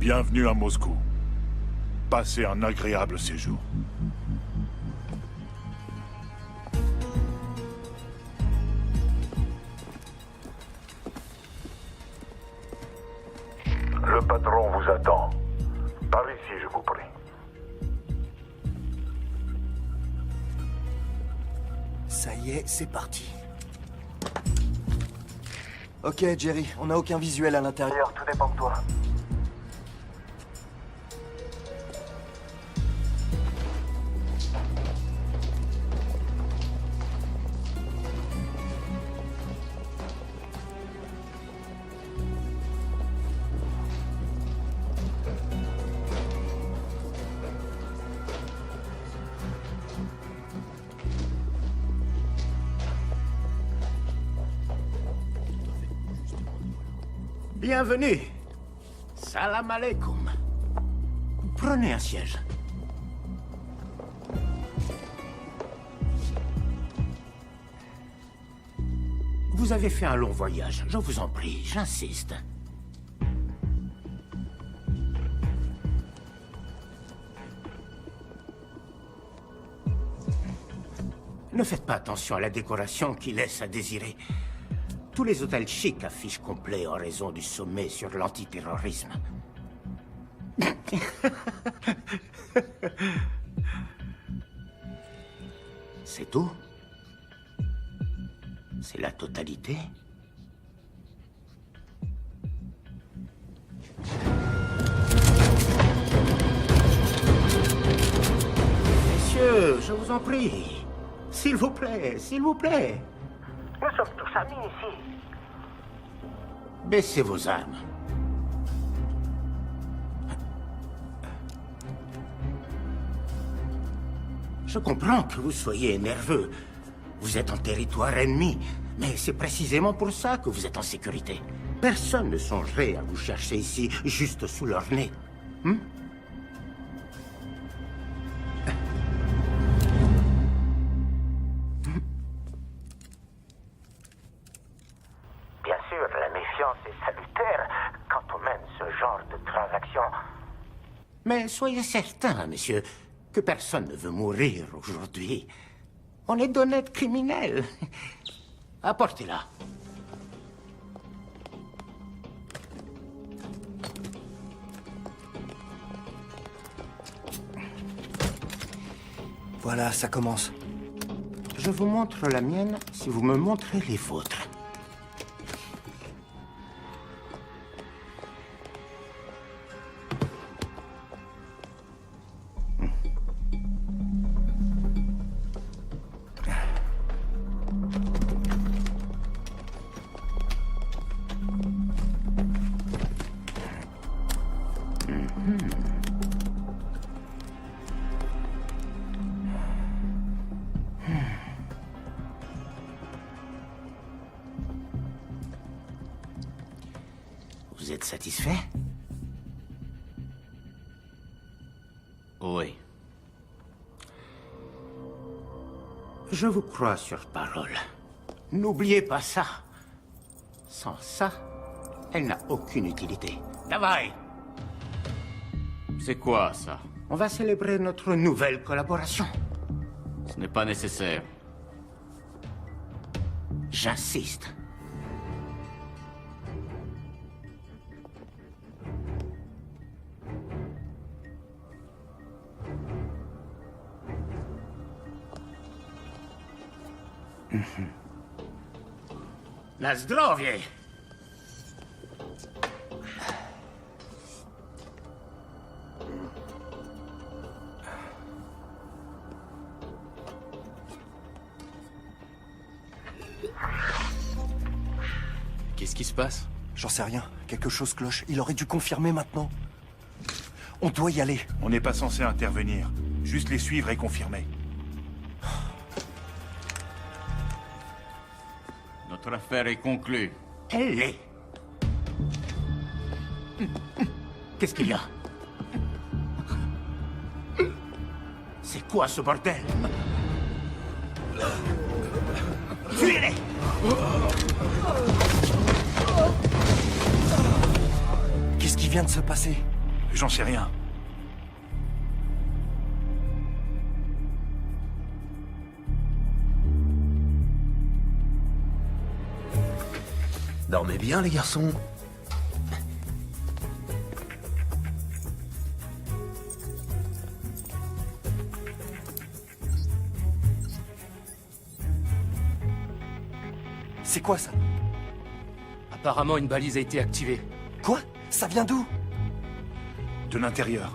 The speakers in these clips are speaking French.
Bienvenue à Moscou. Passez un agréable séjour. Le patron vous attend. Par ici, je vous prie. Ça y est, c'est parti. Ok, Jerry, on n'a aucun visuel à l'intérieur, tout dépend de toi. Bienvenue. Salam alaikum. Prenez un siège. Vous avez fait un long voyage, je vous en prie, j'insiste. Ne faites pas attention à la décoration qui laisse à désirer. Tous les hôtels chics affichent complet en raison du sommet sur l'antiterrorisme. C'est tout? C'est la totalité? Messieurs, je vous en prie. S'il vous plaît, s'il vous plaît. Nous sommes tous amis ici. Baissez vos armes. Je comprends que vous soyez nerveux. Vous êtes en territoire ennemi. Mais c'est précisément pour ça que vous êtes en sécurité. Personne ne songerait à vous chercher ici, juste sous leur nez. Bien sûr, la méfiance est salutaire quand on mène ce genre de transaction. Mais soyez certain, monsieur, que personne ne veut mourir aujourd'hui. On est d'honnêtes criminels. Apportez-la. Voilà, ça commence. Je vous montre la mienne si vous me montrez les vôtres. Vous êtes satisfait? Oui. Je vous crois sur parole. N'oubliez pas ça. Sans ça, elle n'a aucune utilité. Davai! C'est quoi, ça? On va célébrer notre nouvelle collaboration. Ce n'est pas nécessaire. J'insiste. Na zdrowie! Qu'est-ce qui se passe? J'en sais rien. Quelque chose cloche. Il aurait dû confirmer maintenant. On doit y aller. On n'est pas censé intervenir. Juste les suivre et confirmer. Notre affaire est conclue. Elle l'est. Qu'est-ce qu'il y a? C'est quoi ce bordel? Fuyez-les! Qu'est-ce qui vient de se passer? J'en sais rien. Dormez bien, les garçons. C'est quoi ça? Apparemment, une balise a été activée. Quoi? Ça vient d'où? De l'intérieur.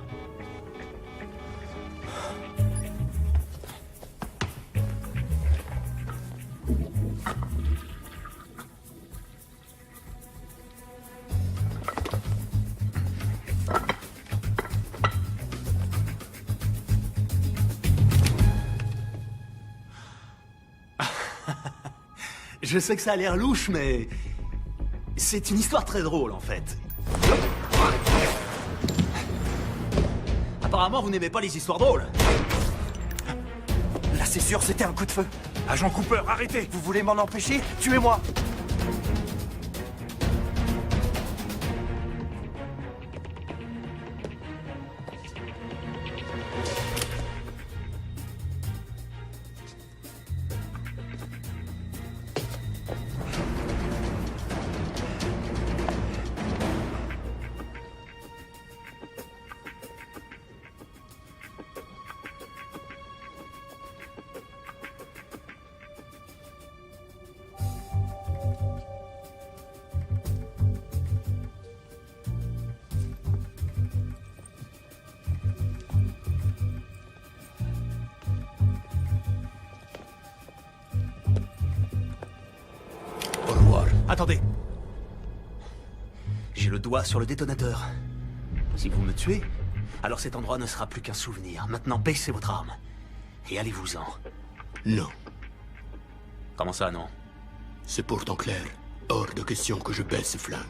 Je sais que ça a l'air louche, mais... c'est une histoire très drôle, en fait. Apparemment, vous n'aimez pas les histoires drôles. Là, c'est sûr, c'était un coup de feu. Agent Cooper, arrêtez! Vous voulez m'en empêcher? Tuez-moi! Au revoir. Attendez. J'ai le doigt sur le détonateur. Si vous me tuez, alors cet endroit ne sera plus qu'un souvenir. Maintenant, baissez votre arme. Et allez-vous-en. Non, Comment ça, non? c'est pourtant clair. Hors de question que je baisse ce flingue.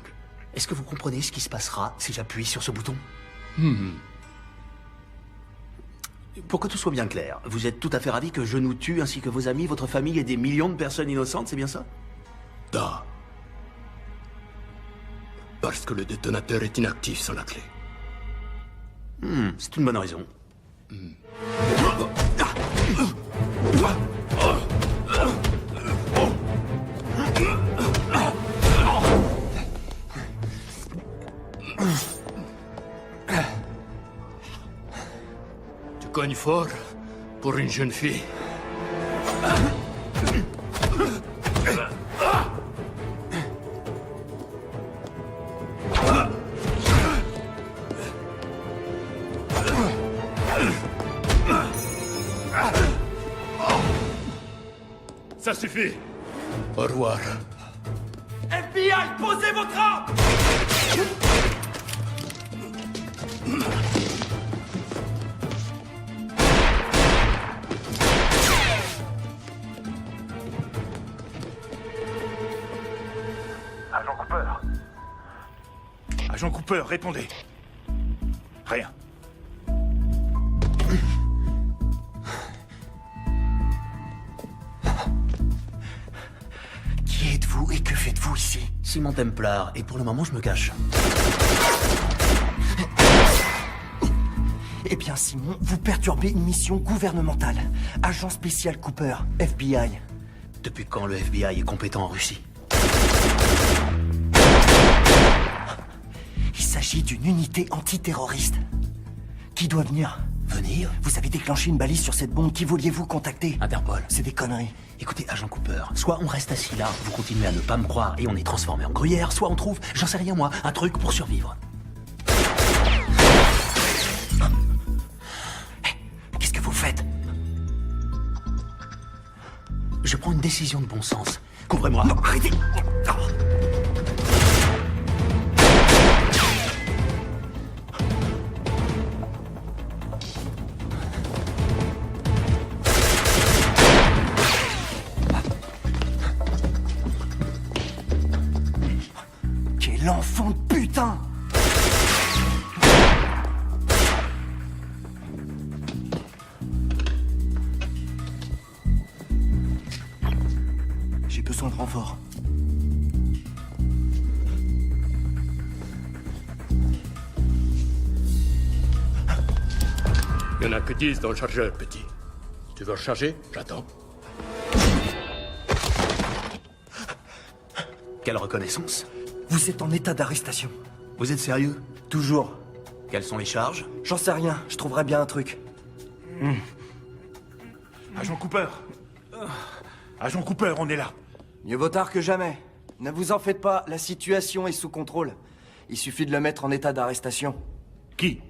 Est-ce que vous comprenez ce qui se passera si j'appuie sur ce bouton? Pour que tout soit bien clair, vous êtes tout à fait ravi que je nous tue ainsi que vos amis, votre famille et des millions de personnes innocentes, c'est bien ça? Da. Parce que le détonateur est inactif sans la clé. C'est une bonne raison. Tu cognes fort pour une jeune fille. Ça suffit. Au revoir. FBI, posez votre arme! Agent Cooper, Agent Cooper, répondez. Rien. Qui êtes-vous et que faites-vous ici? Simon Templar, et pour le moment, je me cache. Eh bien, Simon, vous perturbez une mission gouvernementale. Agent spécial Cooper, FBI. Depuis quand le FBI est compétent en Russie? Il s'agit d'une unité antiterroriste. Qui doit venir? Venir? Vous avez déclenché une balise sur cette bombe. Qui vouliez-vous contacter? Interpol. C'est des conneries. Écoutez, agent Cooper, soit on reste assis là, vous continuez à ne pas me croire et on est transformé en gruyère, soit on trouve, j'en sais rien moi, un truc pour survivre. Qu'est-ce que vous faites? Je prends une décision de bon sens. Couvrez-moi. Non, arrêtez! Quel enfant de putain! J'ai besoin de renfort. Il n'y en a que 10 dans le chargeur, petit. Tu veux recharger? J'attends. Quelle reconnaissance? Vous êtes en état d'arrestation. Vous êtes sérieux? Toujours. Quelles sont les charges? J'en sais rien, je trouverai bien un truc. Agent Cooper. Agent Cooper, on est là. Mieux vaut tard que jamais. Ne vous en faites pas, la situation est sous contrôle. Il suffit de le mettre en état d'arrestation. Qui?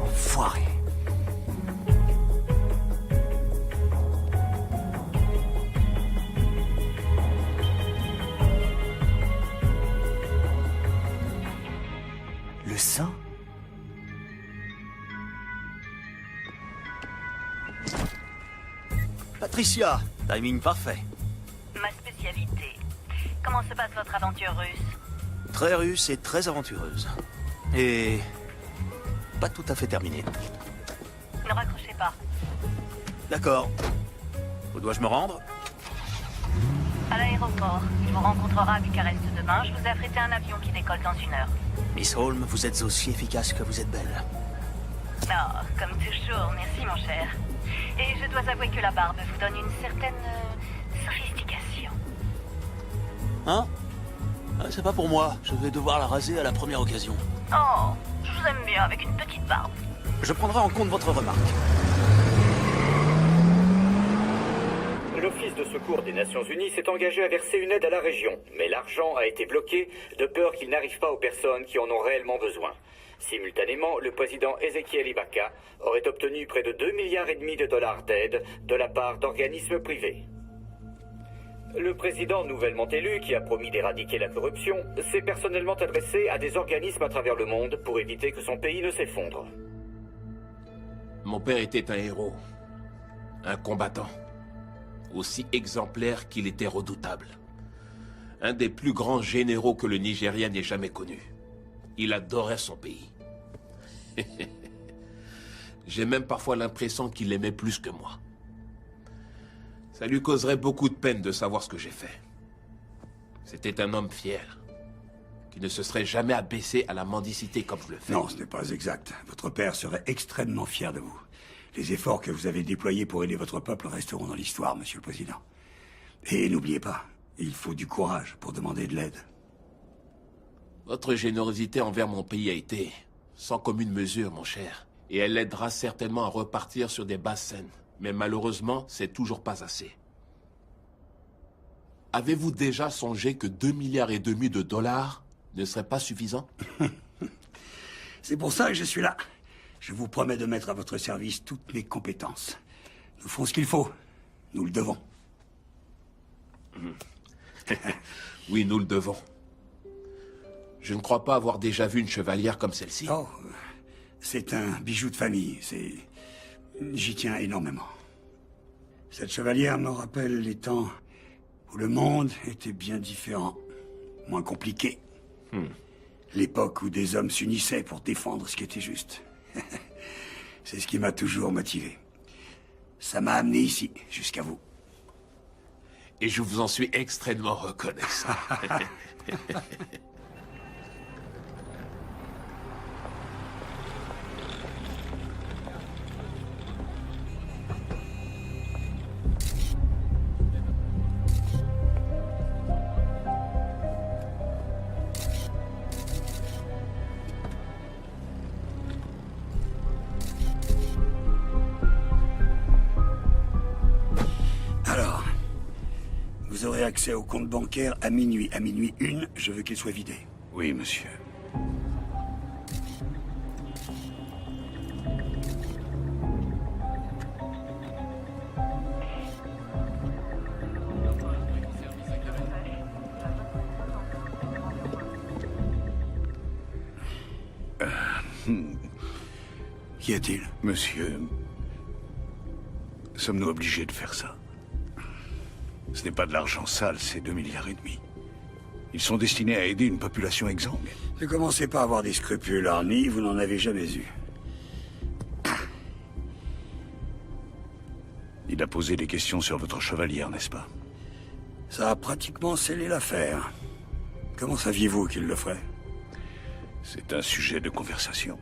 Enfoiré. Le sang? Patricia, timing parfait. Ma spécialité. Comment se passe votre aventure russe? Très russe et très aventureuse. Et... pas tout à fait terminée. Ne raccrochez pas. D'accord. Où dois-je me rendre? À l'aéroport. Il vous rencontrera à Bucarest demain. Je vous ai affrété un avion qui décolle dans 1 heure. Miss Holmes, vous êtes aussi efficace que vous êtes belle. Oh, comme toujours. Merci, mon cher. Et je dois avouer que la barbe vous donne une certaine sophistication. Hein? C'est pas pour moi. Je vais devoir la raser à la première occasion. Oh, je vous aime bien avec une petite barbe. Je prendrai en compte votre remarque. L'Office de secours des Nations Unies s'est engagé à verser une aide à la région, mais l'argent a été bloqué de peur qu'il n'arrive pas aux personnes qui en ont réellement besoin. Simultanément, le président Ezekiel Ibaka aurait obtenu près de 2,5 milliards de dollars d'aide de la part d'organismes privés. Le président nouvellement élu, qui a promis d'éradiquer la corruption, s'est personnellement adressé à des organismes à travers le monde pour éviter que son pays ne s'effondre. Mon père était un héros, un combattant, aussi exemplaire qu'il était redoutable. Un des plus grands généraux que le Nigeria n'ait jamais connu. Il adorait son pays. J'ai même parfois l'impression qu'il l'aimait plus que moi. Ça lui causerait beaucoup de peine de savoir ce que j'ai fait. C'était un homme fier, qui ne se serait jamais abaissé à la mendicité comme je le fais. Non, ce n'est pas exact. Votre père serait extrêmement fier de vous. Les efforts que vous avez déployés pour aider votre peuple resteront dans l'histoire, monsieur le président. Et n'oubliez pas, il faut du courage pour demander de l'aide. Votre générosité envers mon pays a été sans commune mesure, mon cher. Et elle l'aidera certainement à repartir sur des bases saines. Mais malheureusement, c'est toujours pas assez. Avez-vous déjà songé que 2,5 milliards de dollars ne serait pas suffisant? C'est pour ça que je suis là. Je vous promets de mettre à votre service toutes mes compétences. Nous ferons ce qu'il faut. Nous le devons. Oui, nous le devons. Je ne crois pas avoir déjà vu une chevalière comme celle-ci. Oh, c'est un bijou de famille. J'y tiens énormément. Cette chevalière me rappelle les temps où le monde était bien différent, moins compliqué. L'époque où des hommes s'unissaient pour défendre ce qui était juste. C'est ce qui m'a toujours motivé. Ça m'a amené ici, jusqu'à vous. Et je vous en suis extrêmement reconnaissant. Vous aurez accès au compte bancaire à minuit. À minuit 1, je veux qu'il soit vidé. Oui, monsieur. Qu'y a-t-il? Monsieur, sommes-nous obligés de faire ça? Ce n'est pas de l'argent sale, c'est 2,5 milliards. Ils sont destinés à aider une population exsangue. Ne commencez pas à avoir des scrupules, Arnie, vous n'en avez jamais eu. Il a posé des questions sur votre chevalière, n'est-ce pas? Ça a pratiquement scellé l'affaire. Comment saviez-vous qu'il le ferait? C'est un sujet de conversation.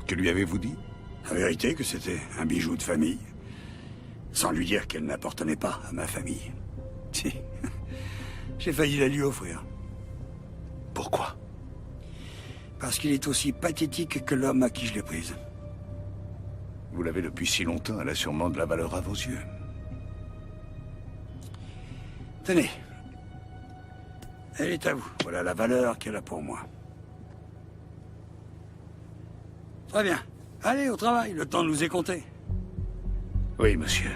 Que lui avez-vous dit? La vérité que c'était un bijou de famille. Sans lui dire qu'elle n'appartenait pas à ma famille. Si. J'ai failli la lui offrir. Pourquoi? Parce qu'il est aussi pathétique que l'homme à qui je l'ai prise. Vous l'avez depuis si longtemps, elle a sûrement de la valeur à vos yeux. Tenez. Elle est à vous. Voilà la valeur qu'elle a pour moi. Très bien. Allez, au travail. Le temps nous est compté. Oui, monsieur.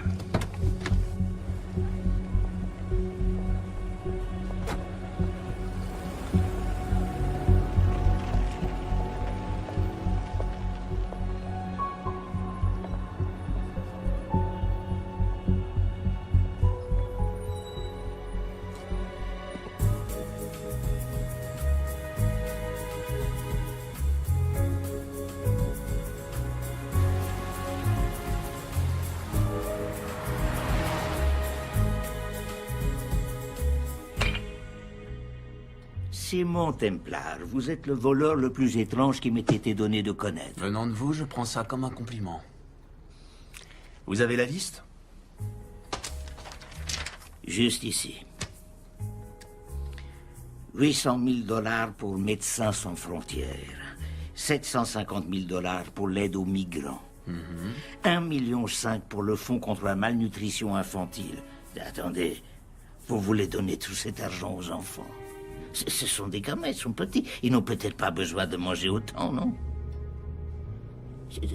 Simon Templar, vous êtes le voleur le plus étrange qui m'ait été donné de connaître. Venant de vous, je prends ça comme un compliment. Vous avez la liste? Juste ici. 800 000 $ pour Médecins sans frontières. 750 000 $ pour l'aide aux migrants. 1,5 million pour le fonds contre la malnutrition infantile. Attendez, vous voulez donner tout cet argent aux enfants? Ce sont des gamins, ils sont petits. Ils n'ont peut-être pas besoin de manger autant, non?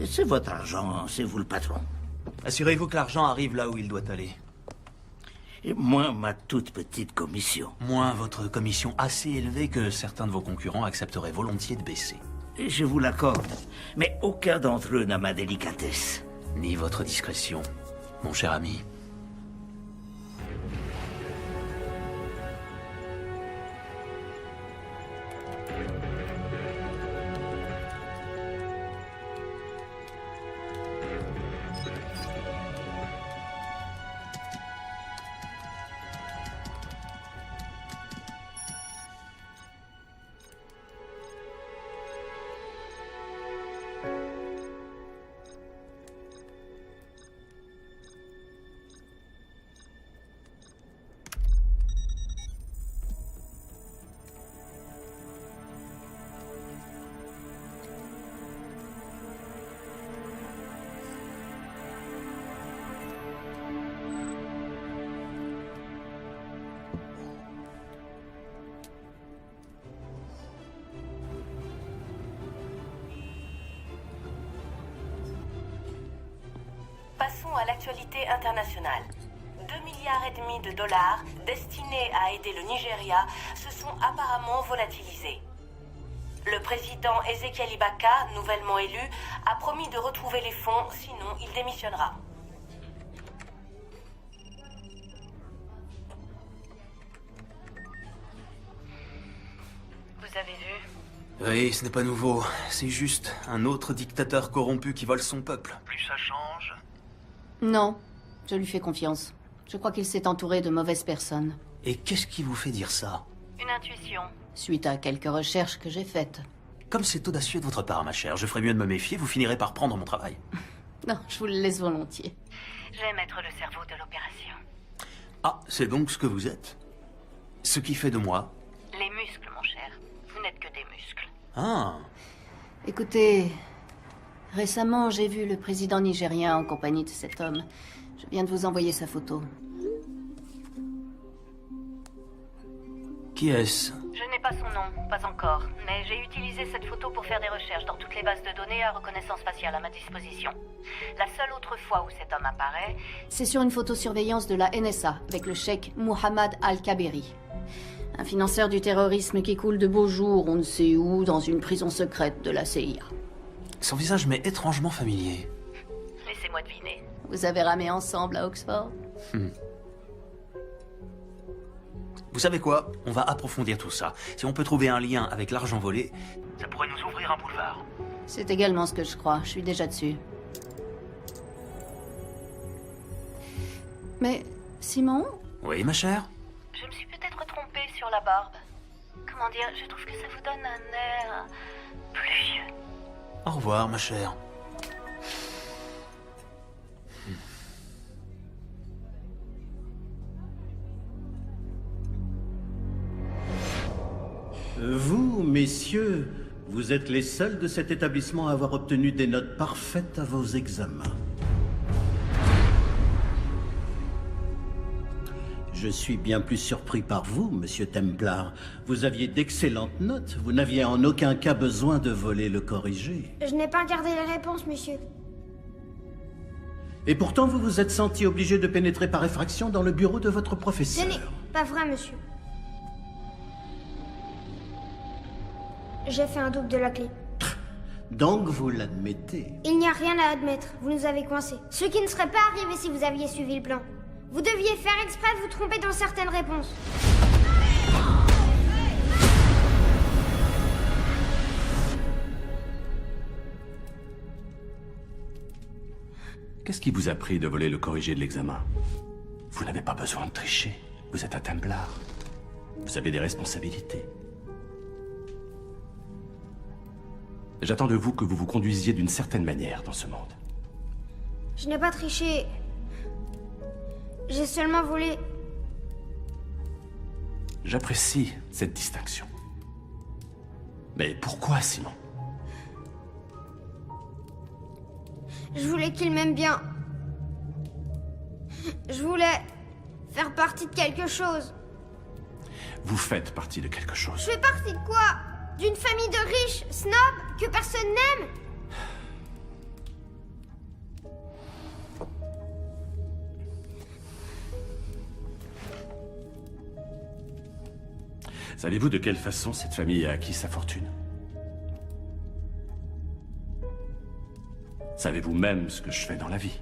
C'est votre argent, c'est vous le patron. Assurez-vous que l'argent arrive là où il doit aller. Et moins ma toute petite commission. Moins votre commission assez élevée que certains de vos concurrents accepteraient volontiers de baisser. Je vous l'accorde, mais aucun d'entre eux n'a ma délicatesse. Ni votre discrétion, mon cher ami. Passons à l'actualité internationale. 2,5 milliards de dollars destinés à aider le Nigeria se sont apparemment volatilisés. Le président Ezekiel Ibaka, nouvellement élu, a promis de retrouver les fonds, sinon il démissionnera. Vous avez vu? Oui, ce n'est pas nouveau. C'est juste un autre dictateur corrompu qui vole son peuple. Plus ça change. Non, je lui fais confiance. Je crois qu'il s'est entouré de mauvaises personnes. Et qu'est-ce qui vous fait dire ça? Une intuition. Suite à quelques recherches que j'ai faites. Comme c'est audacieux de votre part, ma chère, je ferais mieux de me méfier, vous finirez par prendre mon travail. Non, je vous le laisse volontiers. J'aime être le cerveau de l'opération. Ah, c'est donc ce que vous êtes? Ce qui fait de moi? Les muscles, mon cher. Vous n'êtes que des muscles. Ah. Écoutez, récemment, j'ai vu le président nigérien en compagnie de cet homme. Je viens de vous envoyer sa photo. Qui est-ce? Je n'ai pas son nom, pas encore, mais j'ai utilisé cette photo pour faire des recherches dans toutes les bases de données à reconnaissance faciale à ma disposition. La seule autre fois où cet homme apparaît... C'est sur une photosurveillance de la NSA, avec le cheikh Mohamed Al-Kaberi. Un financeur du terrorisme qui coule de beaux jours, on ne sait où, dans une prison secrète de la CIA. Son visage m'est étrangement familier. Laissez-moi deviner. Vous avez ramé ensemble à Oxford? Vous savez quoi? On va approfondir tout ça. Si on peut trouver un lien avec l'argent volé, ça pourrait nous ouvrir un boulevard. C'est également ce que je crois. Je suis déjà dessus. Mais, Simon? Oui, ma chère? Je me suis peut-être trompée sur la barbe. Comment dire, je trouve que ça vous donne un air... plus vieux. Au revoir, ma chère. Vous, messieurs, vous êtes les seuls de cet établissement à avoir obtenu des notes parfaites à vos examens. Je suis bien plus surpris par vous, monsieur Templar. Vous aviez d'excellentes notes. Vous n'aviez en aucun cas besoin de voler le corrigé. Je n'ai pas regardé les réponses, monsieur. Et pourtant, vous vous êtes senti obligé de pénétrer par effraction dans le bureau de votre professeur. Ce n'est pas vrai, monsieur. J'ai fait un double de la clé. Donc vous l'admettez. Il n'y a rien à admettre. Vous nous avez coincés. Ce qui ne serait pas arrivé si vous aviez suivi le plan. Vous deviez faire exprès de vous tromper dans certaines réponses. Qu'est-ce qui vous a pris de voler le corrigé de l'examen? Vous n'avez pas besoin de tricher. Vous êtes un Templar. Vous avez des responsabilités. J'attends de vous que vous vous conduisiez d'une certaine manière dans ce monde. Je n'ai pas triché. J'ai seulement volé. J'apprécie cette distinction. Mais pourquoi, Simon? Je voulais qu'il m'aime bien. Je voulais faire partie de quelque chose. Vous faites partie de quelque chose. Je fais partie de quoi? D'une famille de riches, snobs, que personne n'aime? Savez-vous de quelle façon cette famille a acquis sa fortune? Savez-vous même ce que je fais dans la vie?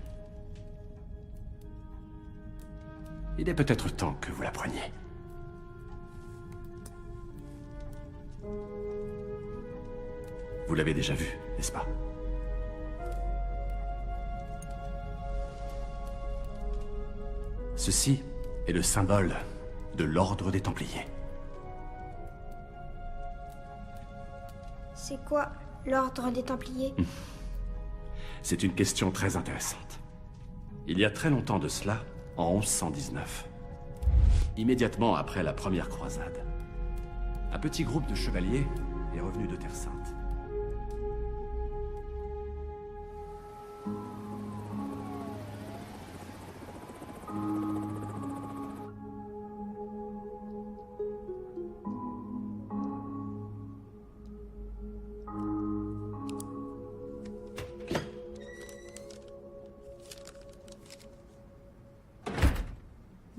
Il est peut-être temps que vous l'appreniez. Vous l'avez déjà vu, n'est-ce pas? Ceci est le symbole de l'Ordre des Templiers. C'est quoi l'Ordre des Templiers? C'est une question très intéressante. Il y a très longtemps de cela, en 1119, immédiatement après la première croisade, un petit groupe de chevaliers est revenu de Terre Sainte.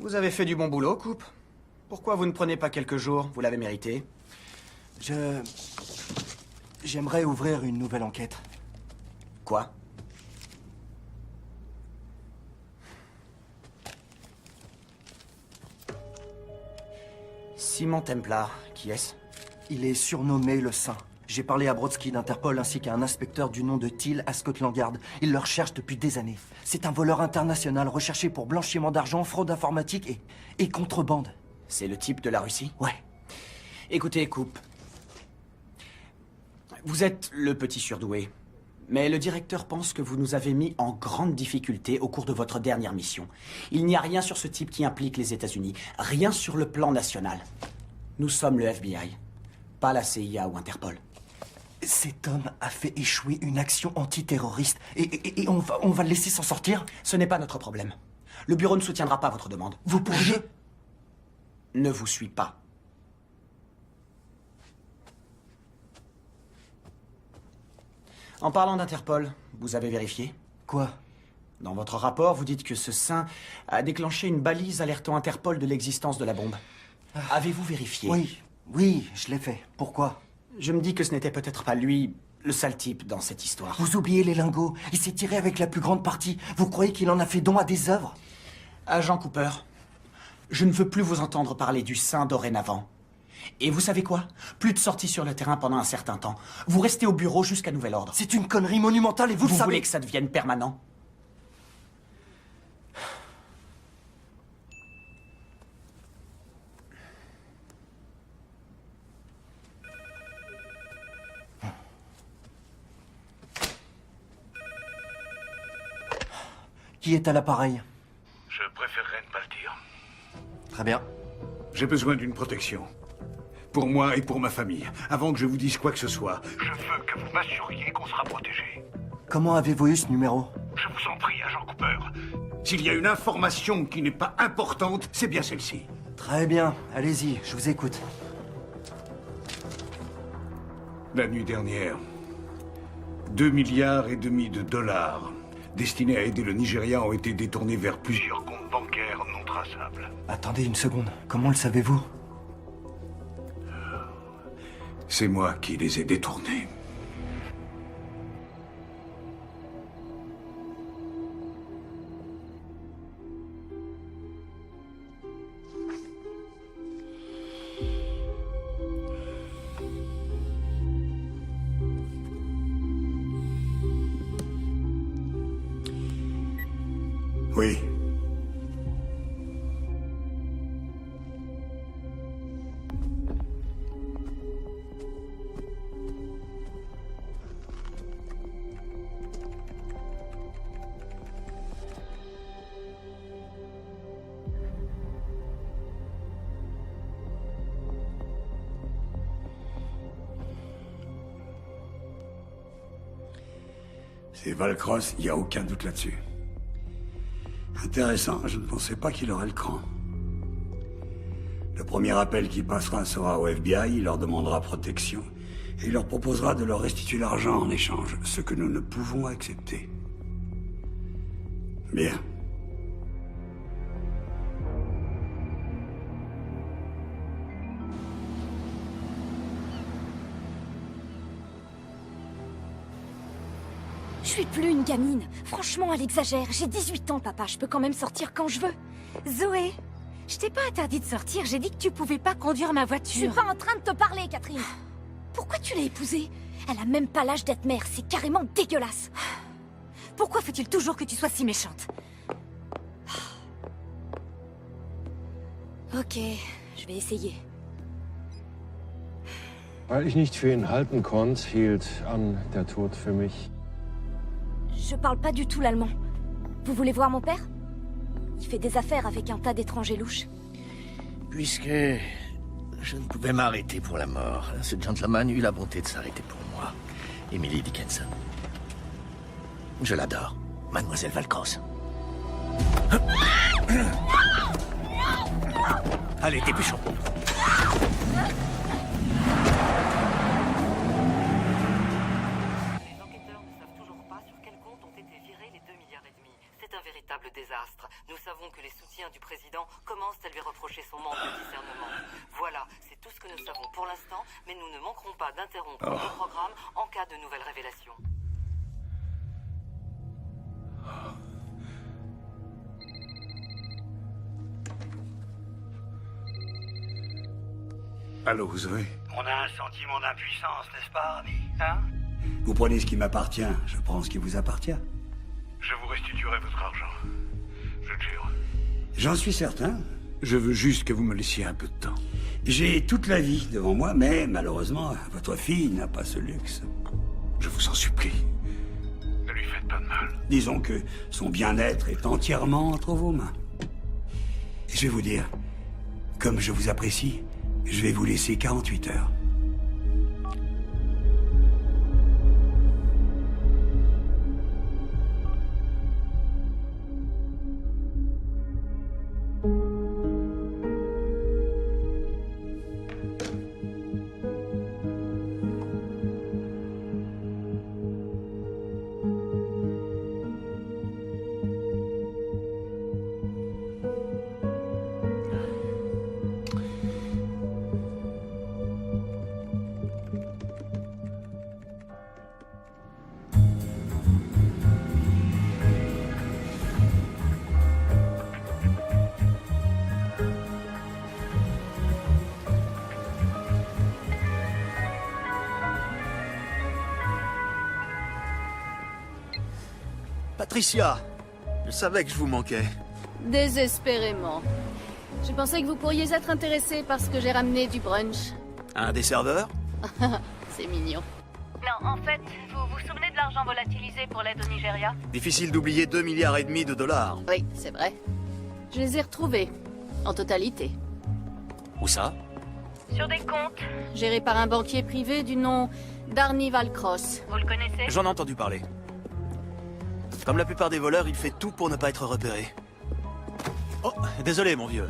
Vous avez fait du bon boulot, Coupe. Pourquoi vous ne prenez pas quelques jours? Vous l'avez mérité. J'aimerais ouvrir une nouvelle enquête. Quoi? Simon Templar, qui est-ce? Il est surnommé le Saint. J'ai parlé à Brodsky d'Interpol ainsi qu'à un inspecteur du nom de Thiel à Scotland Yard. Il le recherche depuis des années. C'est un voleur international recherché pour blanchiment d'argent, fraude informatique et contrebande. C'est le type de la Russie? Ouais. Écoutez, Coupe. Vous êtes le petit surdoué. Mais le directeur pense que vous nous avez mis en grande difficulté au cours de votre dernière mission. Il n'y a rien sur ce type qui implique les États-Unis. Rien sur le plan national. Nous sommes le FBI, pas la CIA ou Interpol. Cet homme a fait échouer une action antiterroriste et on va le laisser s'en sortir? Ce n'est pas notre problème. Le bureau ne soutiendra pas votre demande. Vous pourriez... Ne vous suis pas. En parlant d'Interpol, vous avez vérifié? Quoi? Dans votre rapport, vous dites que ce saint a déclenché une balise alertant Interpol de l'existence de la bombe. Avez-vous vérifié? Oui, je l'ai fait. Pourquoi? Je me dis que ce n'était peut-être pas lui, le sale type dans cette histoire. Vous oubliez les lingots. Il s'est tiré avec la plus grande partie. Vous croyez qu'il en a fait don à des œuvres? Agent Cooper, je ne veux plus vous entendre parler du saint dorénavant. Et vous savez quoi? Plus de sorties sur le terrain pendant un certain temps. Vous restez au bureau jusqu'à nouvel ordre. C'est une connerie monumentale et vous le savez. Vous voulez que ça devienne permanent? Qui est à l'appareil? Je préférerais ne pas le dire. Très bien. J'ai besoin d'une protection. Pour moi et pour ma famille. Avant que je vous dise quoi que ce soit, je veux que vous m'assuriez qu'on sera protégé. Comment avez-vous eu ce numéro? Je vous en prie, agent Cooper. S'il y a une information qui n'est pas importante, c'est bien celle-ci. Très bien. Allez-y, je vous écoute. La nuit dernière, 2,5 milliards de dollars destinés à aider le Nigeria ont été détournés vers plusieurs comptes bancaires non traçables. Attendez une seconde. Comment le savez-vous? C'est moi qui les ai détournés. Oui. C'est Valcross, il n'y a aucun doute là-dessus. Intéressant, je ne pensais pas qu'il aurait le cran. Le premier appel qui passera sera au FBI, il leur demandera protection, et il leur proposera de leur restituer l'argent en échange, ce que nous ne pouvons accepter. Bien. Je suis plus une gamine. Franchement, elle exagère. J'ai 18 ans, papa. Je peux quand même sortir quand je veux. Zoé, je t'ai pas interdit de sortir. J'ai dit que tu pouvais pas conduire ma voiture. Je suis pas en train de te parler, Catherine. Pourquoi tu l'as épousée? Elle a même pas l'âge d'être mère. C'est carrément dégueulasse. Pourquoi faut-il toujours que tu sois si méchante? Ok, je vais essayer. Weil ich nicht für ihn halten konnte, hielt an der Tod für mich. Je parle pas du tout l'allemand. Vous voulez voir mon père? Il fait des affaires avec un tas d'étrangers louches. Puisque je ne pouvais m'arrêter pour la mort, ce gentleman eut la bonté de s'arrêter pour moi. Emily Dickinson. Je l'adore, Mademoiselle Valcross. Allez, dépêchons. Désastre. Nous savons que les soutiens du président commencent à lui reprocher son manque de discernement. Voilà, c'est tout ce que nous savons pour l'instant, mais nous ne manquerons pas d'interrompre le programme en cas de nouvelles révélations. Allô, Zoé? On a un sentiment d'impuissance, n'est-ce pas, ami? Hein? Vous prenez ce qui m'appartient, je prends ce qui vous appartient. Je vous restituerai votre argent. Je le jure. J'en suis certain. Je veux juste que vous me laissiez un peu de temps. J'ai toute la vie devant moi, mais malheureusement, votre fille n'a pas ce luxe. Je vous en supplie. Ne lui faites pas de mal. Disons que son bien-être est entièrement entre vos mains. Et je vais vous dire, comme je vous apprécie, je vais vous laisser 48 heures. Patricia, je savais que je vous manquais. Désespérément. Je pensais que vous pourriez être intéressé par ce que j'ai ramené du brunch. Un des serveurs? C'est mignon. Non, en fait, vous vous souvenez de l'argent volatilisé pour l'aide au Nigeria? Difficile d'oublier 2,5 milliards de dollars. Oui, c'est vrai. Je les ai retrouvés, en totalité. Où ça? Sur des comptes. Gérés par un banquier privé du nom d'Arnie Valcross. Vous le connaissez? J'en ai entendu parler. Comme la plupart des voleurs, il fait tout pour ne pas être repéré. Oh, désolé mon vieux.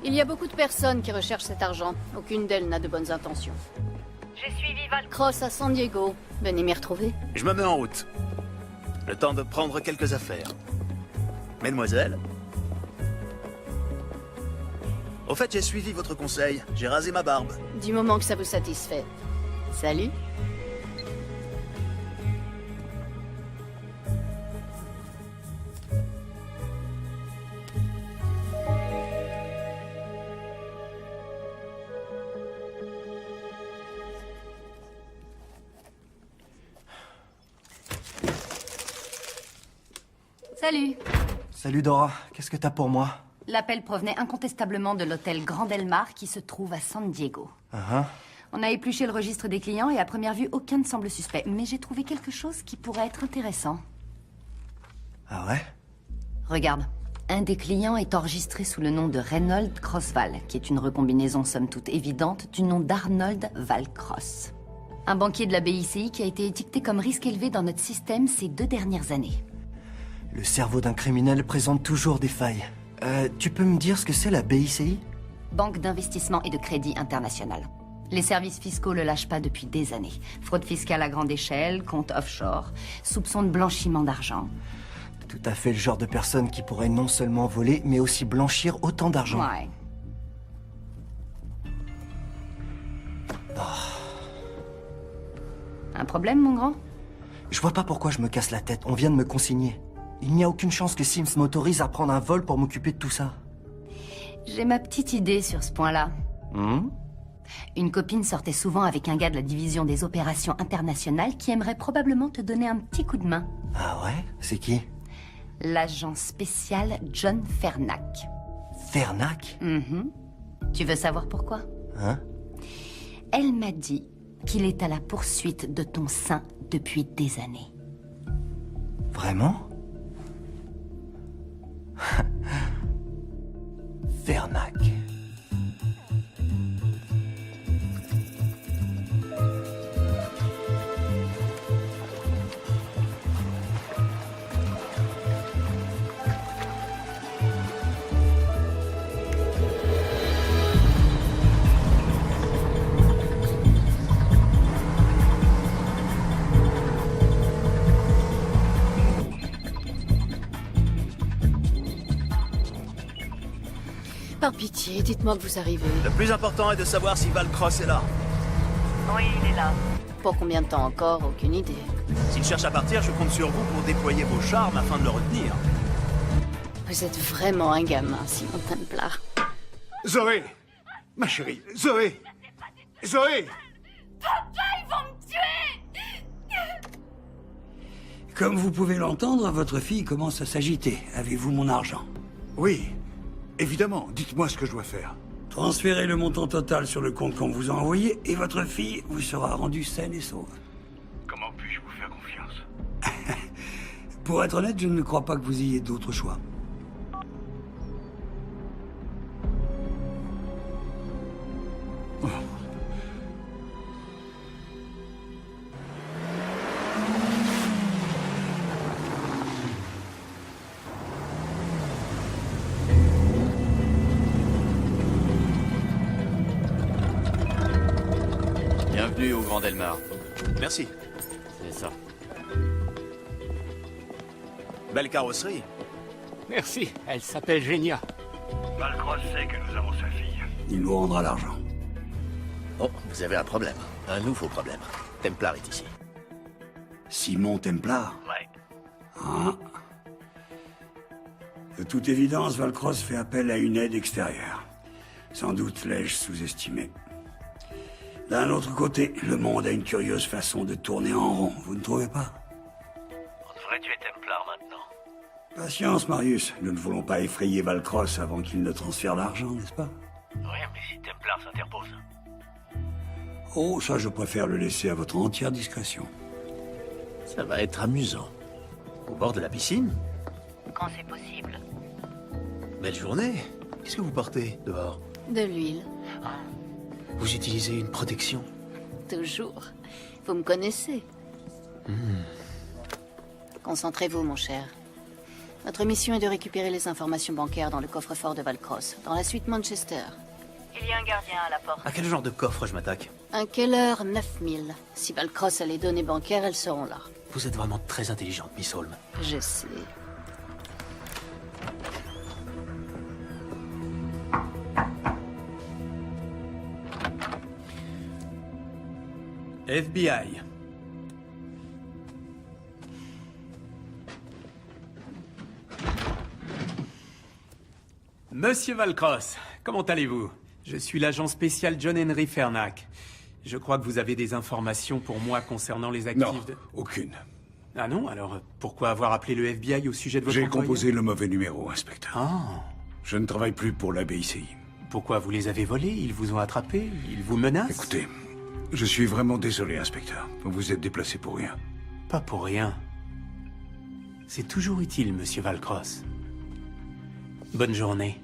Il y a beaucoup de personnes qui recherchent cet argent. Aucune d'elles n'a de bonnes intentions. J'ai suivi Valcross à San Diego. Venez m'y retrouver. Je me mets en route. Le temps de prendre quelques affaires. Mesdemoiselles. Au fait, j'ai suivi votre conseil. J'ai rasé ma barbe. Du moment que ça vous satisfait. Salut. Salut. Salut Dora, qu'est-ce que t'as pour moi? L'appel provenait incontestablement de l'hôtel Grand Del Mar qui se trouve à San Diego. On a épluché le registre des clients et à première vue, aucun ne semble suspect. Mais j'ai trouvé quelque chose qui pourrait être intéressant. Ah ouais? Regarde. Un des clients est enregistré sous le nom de Reynold Crossval, qui est une recombinaison somme toute évidente du nom d'Arnold Valcross. Un banquier de la BICI qui a été étiqueté comme risque élevé dans notre système ces 2 dernières années. Le cerveau d'un criminel présente toujours des failles. Tu peux me dire ce que c'est la BICI? Banque d'investissement et de crédit international. Les services fiscaux le lâchent pas depuis des années. Fraude fiscale à grande échelle, compte offshore, soupçon de blanchiment d'argent. Tout à fait le genre de personne qui pourrait non seulement voler, mais aussi blanchir autant d'argent. Ouais. Un problème, mon grand? Je vois pas pourquoi je me casse la tête. On vient de me consigner. Il n'y a aucune chance que Sims m'autorise à prendre un vol pour m'occuper de tout ça. J'ai ma petite idée sur ce point-là. Une copine sortait souvent avec un gars de la division des opérations internationales qui aimerait probablement te donner un petit coup de main. Ah ouais? C'est qui? L'agent spécial John Fernac. Fernac? Tu veux savoir pourquoi? Hein? Elle m'a dit qu'il est à la poursuite de ton sein depuis des années. Vraiment? Fernac. Par pitié, dites-moi que vous arrivez. Le plus important est de savoir si Valcross est là. Oui, il est là. Pour combien de temps encore? Aucune idée. S'il cherche à partir, je compte sur vous pour déployer vos charmes afin de le retenir. Vous êtes vraiment un gamin, Simon Templar. Zoé! Ma chérie, Zoé! Zoé! Papa, ils vont me tuer! Comme vous pouvez l'entendre, votre fille commence à s'agiter. Avez-vous mon argent? Oui, évidemment. Dites-moi ce que je dois faire. Transférez le montant total sur le compte qu'on vous a envoyé et votre fille vous sera rendue saine et sauve. Comment puis-je vous faire confiance? Pour être honnête, je ne crois pas que vous ayez d'autre choix. Bienvenue au Grand Del Mar. Merci. C'est ça. Belle carrosserie. Merci, elle s'appelle Genia. Valcross sait que nous avons sa fille. Il nous rendra l'argent. Oh, vous avez un problème. Un nouveau problème. Templar est ici. Simon Templar? Ouais. Ah. De toute évidence, Valcross fait appel à une aide extérieure. Sans doute l'ai-je sous-estimé. D'un autre côté, le monde a une curieuse façon de tourner en rond, vous ne trouvez pas? On devrait tuer Templar maintenant. Patience, Marius. Nous ne voulons pas effrayer Valcross avant qu'il ne transfère l'argent, n'est-ce pas? Oui, mais si Templar s'interpose. Oh, ça, je préfère le laisser à votre entière discrétion. Ça va être amusant. Au bord de la piscine? Quand c'est possible. Belle journée. Qu'est-ce que vous portez dehors? De l'huile. Vous utilisez une protection? Toujours. Vous me connaissez. Concentrez-vous, mon cher. Notre mission est de récupérer les informations bancaires dans le coffre-fort de Valcross, dans la suite Manchester. Il y a un gardien à la porte. À quel genre de coffre je m'attaque? Un Keller 9000. Si Valcross a les données bancaires, elles seront là. Vous êtes vraiment très intelligente, Miss Holmes. Je sais. FBI. Monsieur Valcross, comment allez-vous? Je suis l'agent spécial John Henry Fernac. Je crois que vous avez des informations pour moi concernant les actifs Non, aucune. Ah non? Alors, pourquoi avoir appelé le FBI au sujet de votre J'ai employeur? composé le mauvais numéro, inspecteur. Ah. Je ne travaille plus pour la BICI. Pourquoi vous les avez volés? Ils vous ont attrapés? Ils vous menacent? Écoutez, je suis vraiment désolé, inspecteur. Vous vous êtes déplacé pour rien. Pas pour rien. C'est toujours utile, monsieur Valcross. Bonne journée.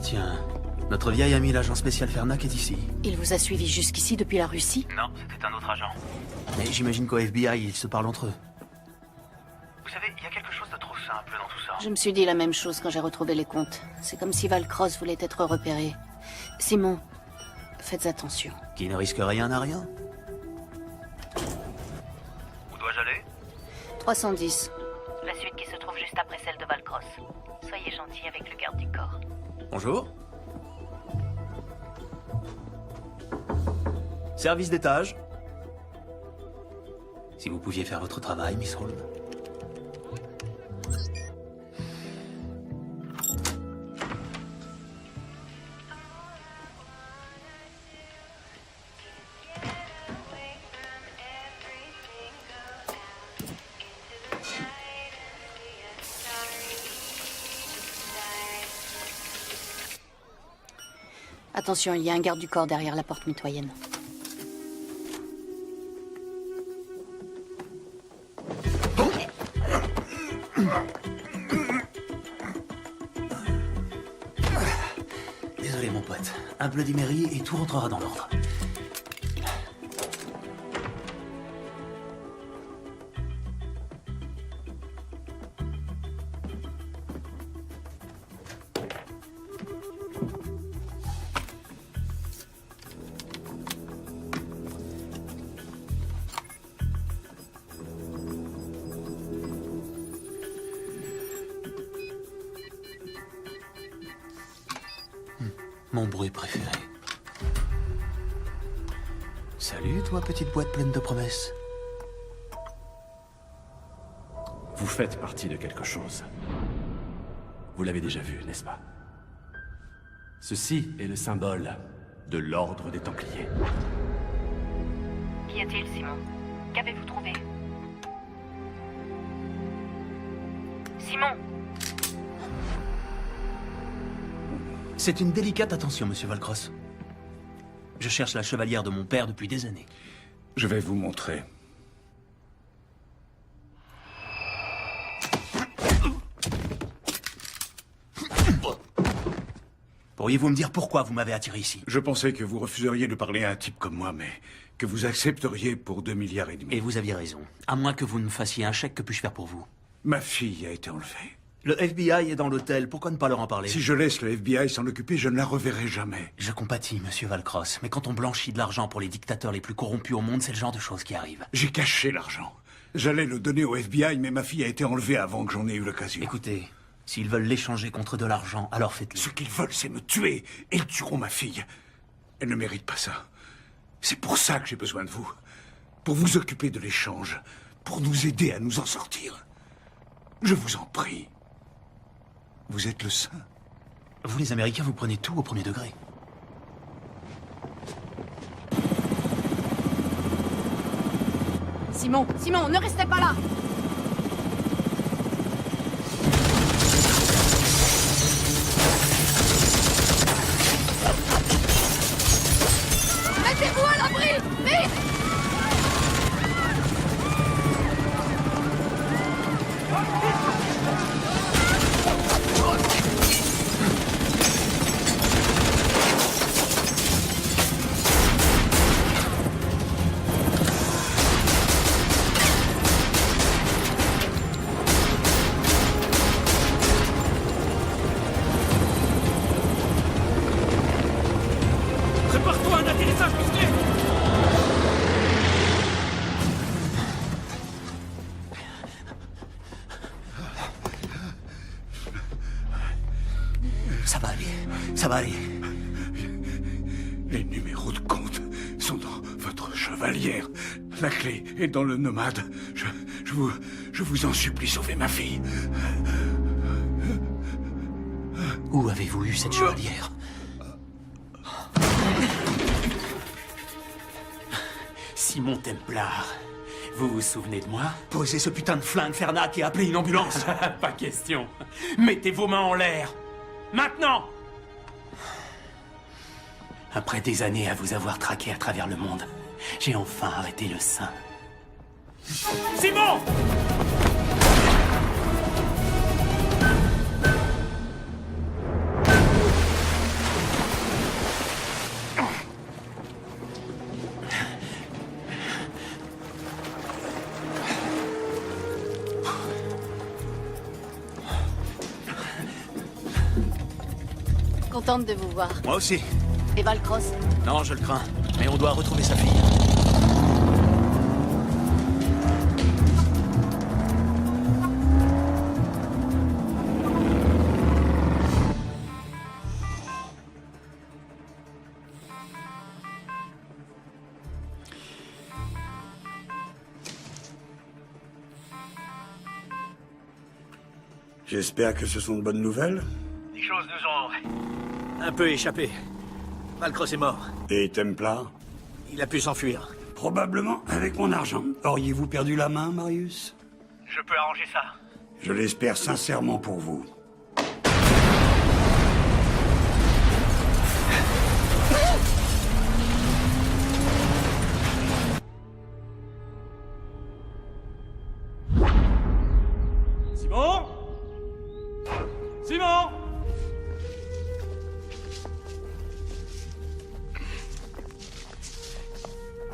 Tiens. Notre vieil ami l'agent spécial Fernac est ici. Il vous a suivi jusqu'ici depuis la Russie? Non, c'était un autre agent. Mais j'imagine qu'au FBI, ils se parlent entre eux. Vous savez, il y a quelque chose de trop simple dans tout ça. Je me suis dit la même chose quand j'ai retrouvé les comptes. C'est comme si Valcross voulait être repéré. Simon, faites attention. Qui ne risque rien n'a rien. Où dois-je aller? 310. La suite qui se trouve juste après celle de Valcross. Soyez gentil avec le garde du corps. Bonjour. Service d'étage. Si vous pouviez faire votre travail, Miss Holmes. Attention, il y a un garde du corps derrière la porte mitoyenne. Désolé, mon pote. Un Bloody Mary et tout rentrera dans l'ordre. Mon bruit préféré. Salut, toi, petite boîte pleine de promesses. Vous faites partie de quelque chose. Vous l'avez déjà vu, n'est-ce pas? Ceci est le symbole de l'ordre des Templiers. Qu'y a-t-il, Simon? Qu'avez-vous trouvé? Simon! C'est une délicate attention, monsieur Valcross. Je cherche la chevalière de mon père depuis des années. Je vais vous montrer. Pourriez-vous me dire pourquoi vous m'avez attiré ici? Je pensais que vous refuseriez de parler à un type comme moi, mais que vous accepteriez pour 2,5 milliards. Et vous aviez raison. À moins que vous ne me fassiez un chèque, que puis-je faire pour vous? Ma fille a été enlevée. Le FBI est dans l'hôtel, pourquoi ne pas leur en parler? Si je laisse le FBI s'en occuper, je ne la reverrai jamais. Je compatis, monsieur Valcross, mais quand on blanchit de l'argent pour les dictateurs les plus corrompus au monde, c'est le genre de choses qui arrivent. J'ai caché l'argent. J'allais le donner au FBI, mais ma fille a été enlevée avant que j'en ai eu l'occasion. Écoutez, s'ils veulent l'échanger contre de l'argent, alors faites-le. Ce qu'ils veulent, c'est me tuer. Et ils tueront ma fille. Elle ne mérite pas ça. C'est pour ça que j'ai besoin de vous. Pour vous occuper de l'échange. Pour nous aider à nous en sortir. Je vous en prie. Vous êtes le saint. Vous, les Américains, vous prenez tout au premier degré. Simon, Simon, ne restez pas là! Mettez-vous à l'abri! Vite! Prépare-toi à un atterrissage musclé! Ça va aller. Ça va aller. Les numéros de compte sont dans votre chevalière. La clé est dans le nomade. Je vous en supplie, sauvez ma fille. Où avez-vous eu cette chevalière? Simon Templar, vous vous souvenez de moi? Posez ce putain de flingue, Fernac, et appelez une ambulance. Pas question. Mettez vos mains en l'air. Maintenant! Après des années à vous avoir traqué à travers le monde, j'ai enfin arrêté le sein. Simon! Contente de vous voir. Moi aussi. Et Valcross? Non, je le crains. Mais on doit retrouver sa fille. J'espère que ce sont de bonnes nouvelles. Les choses nous ont un peu échappé. Valcross est mort. Et Templar? Il a pu s'enfuir. Probablement avec mon argent. Auriez-vous perdu la main, Marius? Je peux arranger ça. Je l'espère sincèrement pour vous. Simon? Simon?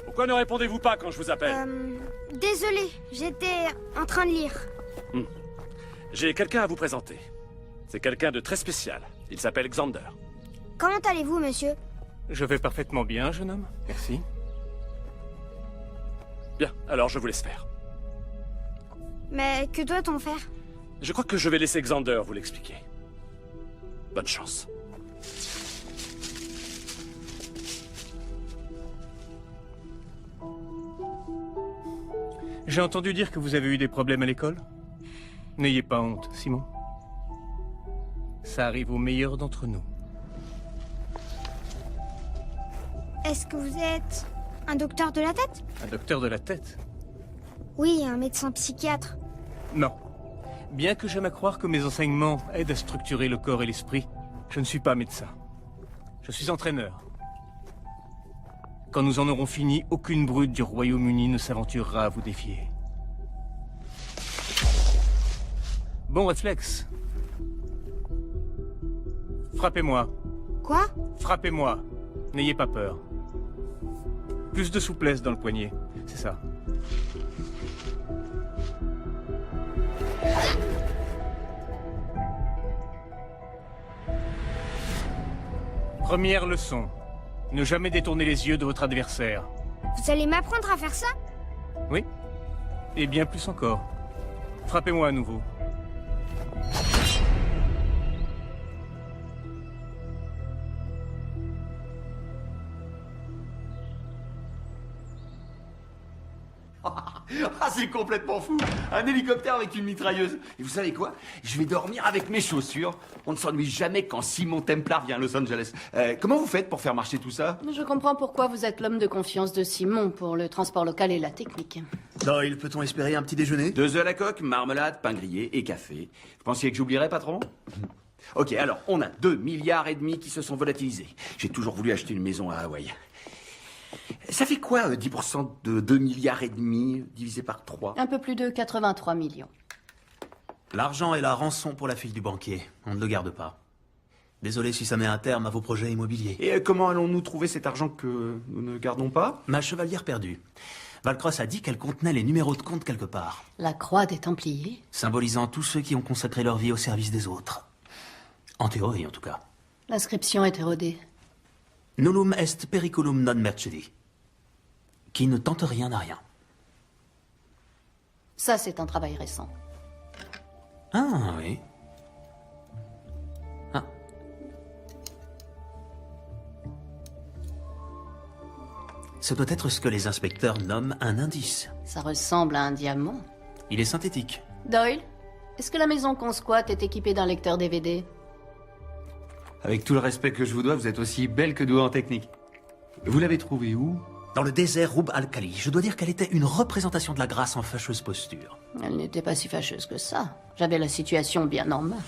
Pourquoi ne répondez-vous pas quand je vous appelle? Désolé, j'étais en train de lire. J'ai quelqu'un à vous présenter. C'est quelqu'un de très spécial. Il s'appelle Xander. Comment allez-vous, monsieur? Je vais parfaitement bien, jeune homme. Merci. Bien, alors je vous laisse faire. Mais que doit-on faire? Je crois que je vais laisser Xander vous l'expliquer. Bonne chance. J'ai entendu dire que vous avez eu des problèmes à l'école. N'ayez pas honte, Simon. Ça arrive aux meilleurs d'entre nous. Est-ce que vous êtes un docteur de la tête? Un docteur de la tête? Oui, un médecin psychiatre. Non. Bien que j'aime à croire que mes enseignements aident à structurer le corps et l'esprit, je ne suis pas médecin. Je suis entraîneur. Quand nous en aurons fini, aucune brute du Royaume-Uni ne s'aventurera à vous défier. Bon réflexe. Frappez-moi. Quoi? Frappez-moi. N'ayez pas peur. Plus de souplesse dans le poignet, c'est ça. Première leçon. Ne jamais détourner les yeux de votre adversaire. Vous allez m'apprendre à faire ça? Oui. Et bien plus encore. Frappez-moi à nouveau. Ah, c'est complètement fou. Un hélicoptère avec une mitrailleuse. Et vous savez quoi? Je vais dormir avec mes chaussures. On ne s'ennuie jamais quand Simon Templar vient à Los Angeles. Comment vous faites pour faire marcher tout ça? Je comprends pourquoi vous êtes l'homme de confiance de Simon pour le transport local et la technique. Doyle, peut-on espérer un petit déjeuner? 2 œufs à la coque, marmelade, pain grillé et café. Vous pensiez que j'oublierais, patron? Ok, alors, on a 2,5 milliards qui se sont volatilisés. J'ai toujours voulu acheter une maison à Hawaï. Ça fait quoi, 10% de 2,5 milliards divisé par 3? Un peu plus de 83 millions. L'argent est la rançon pour la fille du banquier. On ne le garde pas. Désolé si ça met un terme à vos projets immobiliers. Et comment allons-nous trouver cet argent que nous ne gardons pas? Ma chevalière perdue. Valcross a dit qu'elle contenait les numéros de compte quelque part. La croix des Templiers? Symbolisant tous ceux qui ont consacré leur vie au service des autres. En théorie, en tout cas. L'inscription est érodée. Nullum est periculum non mercedi. Qui ne tente rien n'a rien. Ça, c'est un travail récent. Ah, oui. Ah. Ce doit être ce que les inspecteurs nomment un indice. Ça ressemble à un diamant. Il est synthétique. Doyle, est-ce que la maison qu'on squatte est équipée d'un lecteur DVD? Avec tout le respect que je vous dois, vous êtes aussi belle que douée en technique. Vous l'avez trouvée où? Dans le désert Rub al-Khali. Je dois dire qu'elle était une représentation de la grâce en fâcheuse posture. Elle n'était pas si fâcheuse que ça. J'avais la situation bien en main.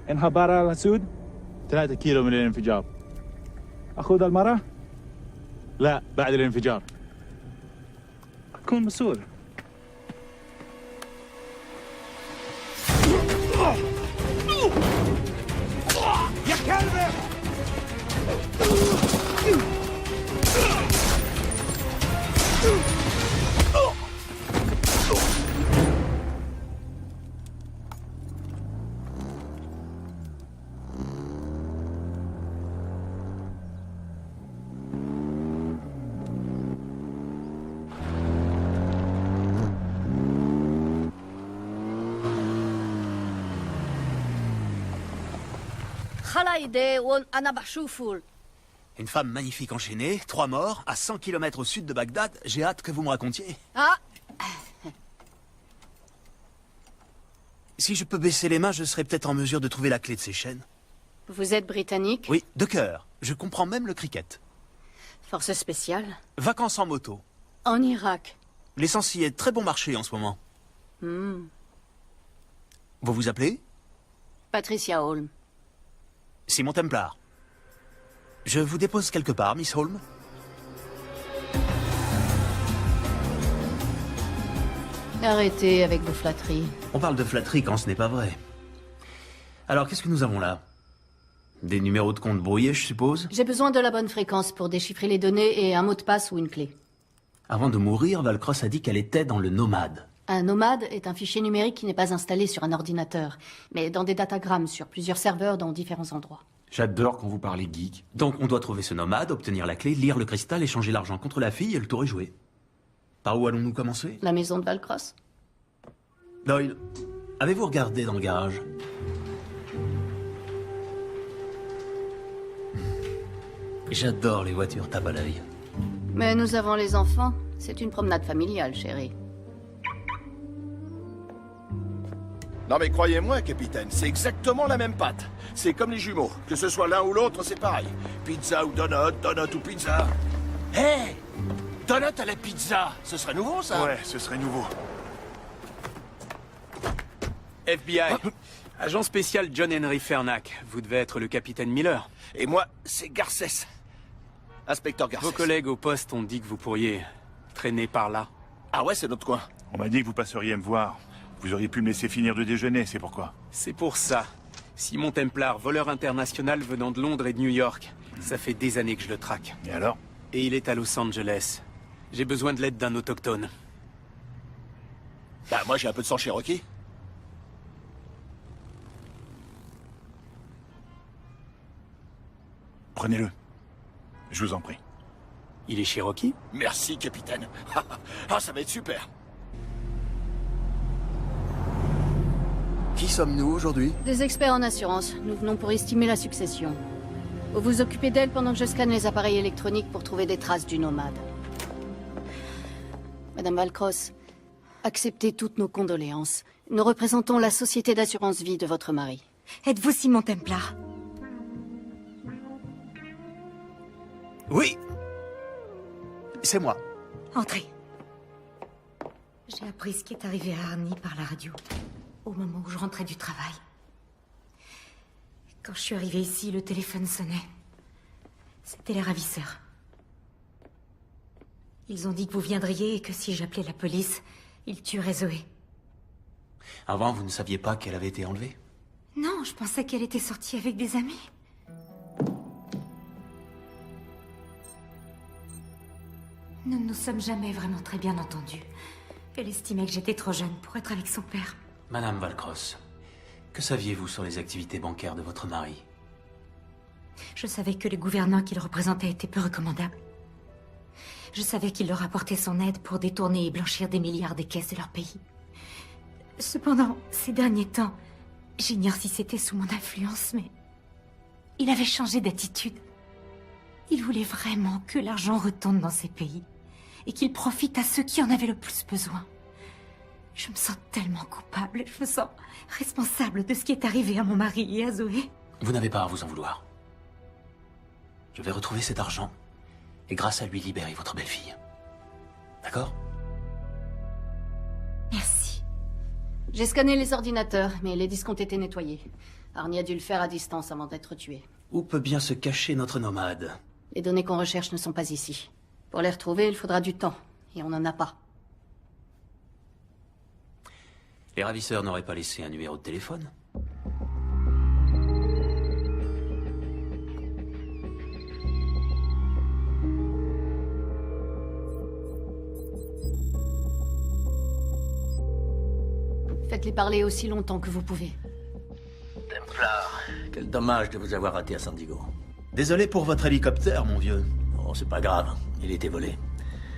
انهار على السود 3 كيلو من الانفجار. أخذ المرة؟ لا بعد الانفجار. كن مسؤول. يا كلب! Une femme magnifique enchaînée, 3 morts, à 100 km au sud de Bagdad. J'ai hâte que vous me racontiez. Ah! Si je peux baisser les mains, je serai peut-être en mesure de trouver la clé de ces chaînes. Vous êtes britannique? Oui, de cœur. Je comprends même le cricket. Force spéciale? Vacances en moto. En Irak? L'essence y est très bon marché en ce moment. Hmm. Vous vous appelez? Patricia Holm. Simon Templar. Je vous dépose quelque part, Miss Holm. Arrêtez avec vos flatteries. On parle de flatterie quand ce n'est pas vrai. Alors, qu'est-ce que nous avons là? Des numéros de compte brouillés, je suppose? J'ai besoin de la bonne fréquence pour déchiffrer les données et un mot de passe ou une clé. Avant de mourir, Valcross a dit qu'elle était dans le Nomade. Un nomade est un fichier numérique qui n'est pas installé sur un ordinateur, mais dans des datagrammes sur plusieurs serveurs dans différents endroits. J'adore quand vous parlez geek. Donc on doit trouver ce nomade, obtenir la clé, lire le cristal, échanger l'argent contre la fille et le tour est joué. Par où allons-nous commencer? La maison de Valcross. Doyle, avez-vous regardé dans le garage? J'adore les voitures tape à l'œil. Mais nous avons les enfants. C'est une promenade familiale, chérie. Non mais croyez-moi, capitaine, c'est exactement la même pâte. C'est comme les jumeaux. Que ce soit l'un ou l'autre, c'est pareil. Pizza ou donut, donut ou pizza. Hé hey, donut à la pizza, ce serait nouveau, ça? Ouais, ce serait nouveau. FBI. Agent spécial John Henry Fernac. Vous devez être le capitaine Miller. Et moi, c'est Garcès. Inspecteur Garcès. Vos collègues au poste ont dit que vous pourriez traîner par là. Ah ouais, c'est notre coin. On m'a dit que vous passeriez me voir. Vous auriez pu me laisser finir de déjeuner, c'est pourquoi. C'est pour ça. Simon Templar, voleur international venant de Londres et de New York. Ça fait des années que je le traque. Et alors? Et il est à Los Angeles. J'ai besoin de l'aide d'un autochtone. Bah moi j'ai un peu de sang Cherokee. Prenez-le. Je vous en prie. Il est Cherokee? Merci, capitaine. Ah, ça va être super. Qui sommes-nous aujourd'hui? Des experts en assurance. Nous venons pour estimer la succession. Vous vous occupez d'elle pendant que je scanne les appareils électroniques pour trouver des traces du nomade. Madame Valcross, acceptez toutes nos condoléances. Nous représentons la société d'assurance vie de votre mari. Êtes-vous Simon Templar? Oui. C'est moi. Entrez. J'ai appris ce qui est arrivé à Arnie par la radio, au moment où je rentrais du travail. Quand je suis arrivée ici, le téléphone sonnait. C'était les ravisseurs. Ils ont dit que vous viendriez et que si j'appelais la police, ils tueraient Zoé. Avant, vous ne saviez pas qu'elle avait été enlevée? Non, je pensais qu'elle était sortie avec des amis. Nous ne nous sommes jamais vraiment très bien entendus. Elle estimait que j'étais trop jeune pour être avec son père. Madame Valcross, que saviez-vous sur les activités bancaires de votre mari? Je savais que les gouvernants qu'il représentait étaient peu recommandables. Je savais qu'il leur apportait son aide pour détourner et blanchir des milliards des caisses de leur pays. Cependant, ces derniers temps, j'ignore si c'était sous mon influence, mais il avait changé d'attitude. Il voulait vraiment que l'argent retourne dans ces pays et qu'il profite à ceux qui en avaient le plus besoin. Je me sens tellement coupable, je me sens responsable de ce qui est arrivé à mon mari et à Zoé. Vous n'avez pas à vous en vouloir. Je vais retrouver cet argent et grâce à lui libérer votre belle-fille. D'accord? Merci. J'ai scanné les ordinateurs, mais les disques ont été nettoyés. Arnie a dû le faire à distance avant d'être tué. Où peut bien se cacher notre nomade? Les données qu'on recherche ne sont pas ici. Pour les retrouver, il faudra du temps, et on n'en a pas. Les ravisseurs n'auraient pas laissé un numéro de téléphone? Faites-les parler aussi longtemps que vous pouvez. Templar, quel dommage de vous avoir raté à San Diego. Désolé pour votre hélicoptère, mon vieux. Oh, c'est pas grave, il était volé.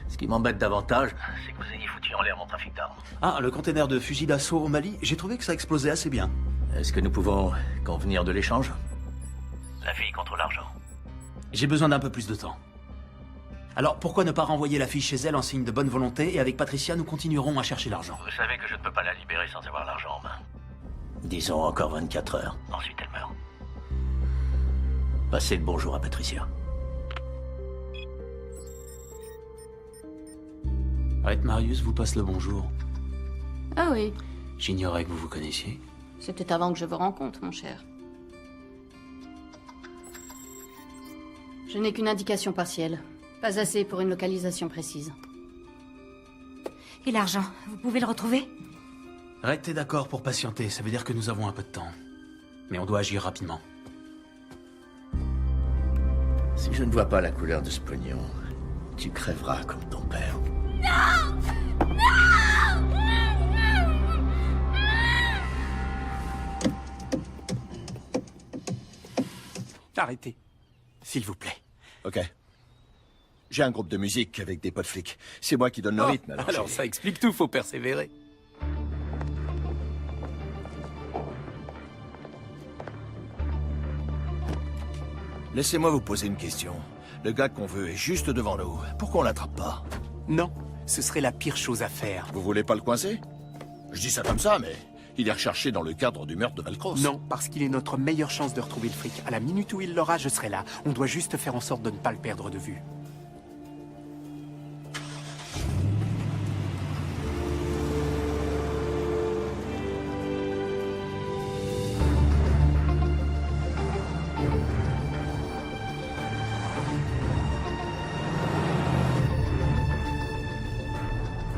Ce qui m'embête davantage, c'est que vous ayez foutu en l'air mon trafic d'armes. Ah, le container de fusil d'assaut au Mali, j'ai trouvé que ça explosait assez bien. Est-ce que nous pouvons convenir de l'échange? La fille contre l'argent. J'ai besoin d'un peu plus de temps. Alors, pourquoi ne pas renvoyer la fille chez elle en signe de bonne volonté et avec Patricia, nous continuerons à chercher l'argent? Vous savez que je ne peux pas la libérer sans avoir l'argent en main. Disons encore 24 heures. Ensuite, elle meurt. Passez le bonjour à Patricia. Red Marius vous passe le bonjour. Ah oui. J'ignorais que vous vous connaissiez. C'était avant que je vous rencontre, mon cher. Je n'ai qu'une indication partielle. Pas assez pour une localisation précise. Et l'argent, vous pouvez le retrouver? Red, t'es d'accord pour patienter, ça veut dire que nous avons un peu de temps. Mais on doit agir rapidement. Si je ne vois pas la couleur de ce pognon, tu crèveras comme ton père. Non! Arrêtez, s'il vous plaît. Ok. J'ai un groupe de musique avec des potes flics. C'est moi qui donne le rythme. Alors ça explique tout, faut persévérer. Laissez-moi vous poser une question. Le gars qu'on veut est juste devant nous. Pourquoi on l'attrape pas? Non, ce serait la pire chose à faire. Vous voulez pas le coincer? Je dis ça comme ça, mais il est recherché dans le cadre du meurtre de Valcross. Non, parce qu'il est notre meilleure chance de retrouver le fric. À la minute où il l'aura, je serai là. On doit juste faire en sorte de ne pas le perdre de vue.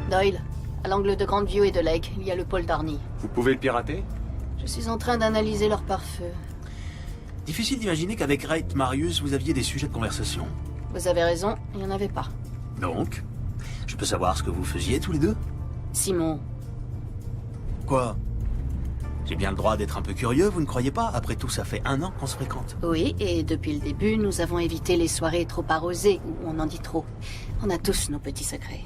Doyle, à l'angle de Grandview et de Lake, il y a le pôle d'Arnie. Vous pouvez le pirater? Je suis en train d'analyser leur pare-feu. Difficile d'imaginer qu'avec Red Marius, vous aviez des sujets de conversation. Vous avez raison, il n'y en avait pas. Donc, je peux savoir ce que vous faisiez tous les deux? Simon. Quoi? J'ai bien le droit d'être un peu curieux, vous ne croyez pas? Après tout, ça fait 1 an qu'on se fréquente. Oui, et depuis le début, nous avons évité les soirées trop arrosées, où on en dit trop. On a tous nos petits secrets.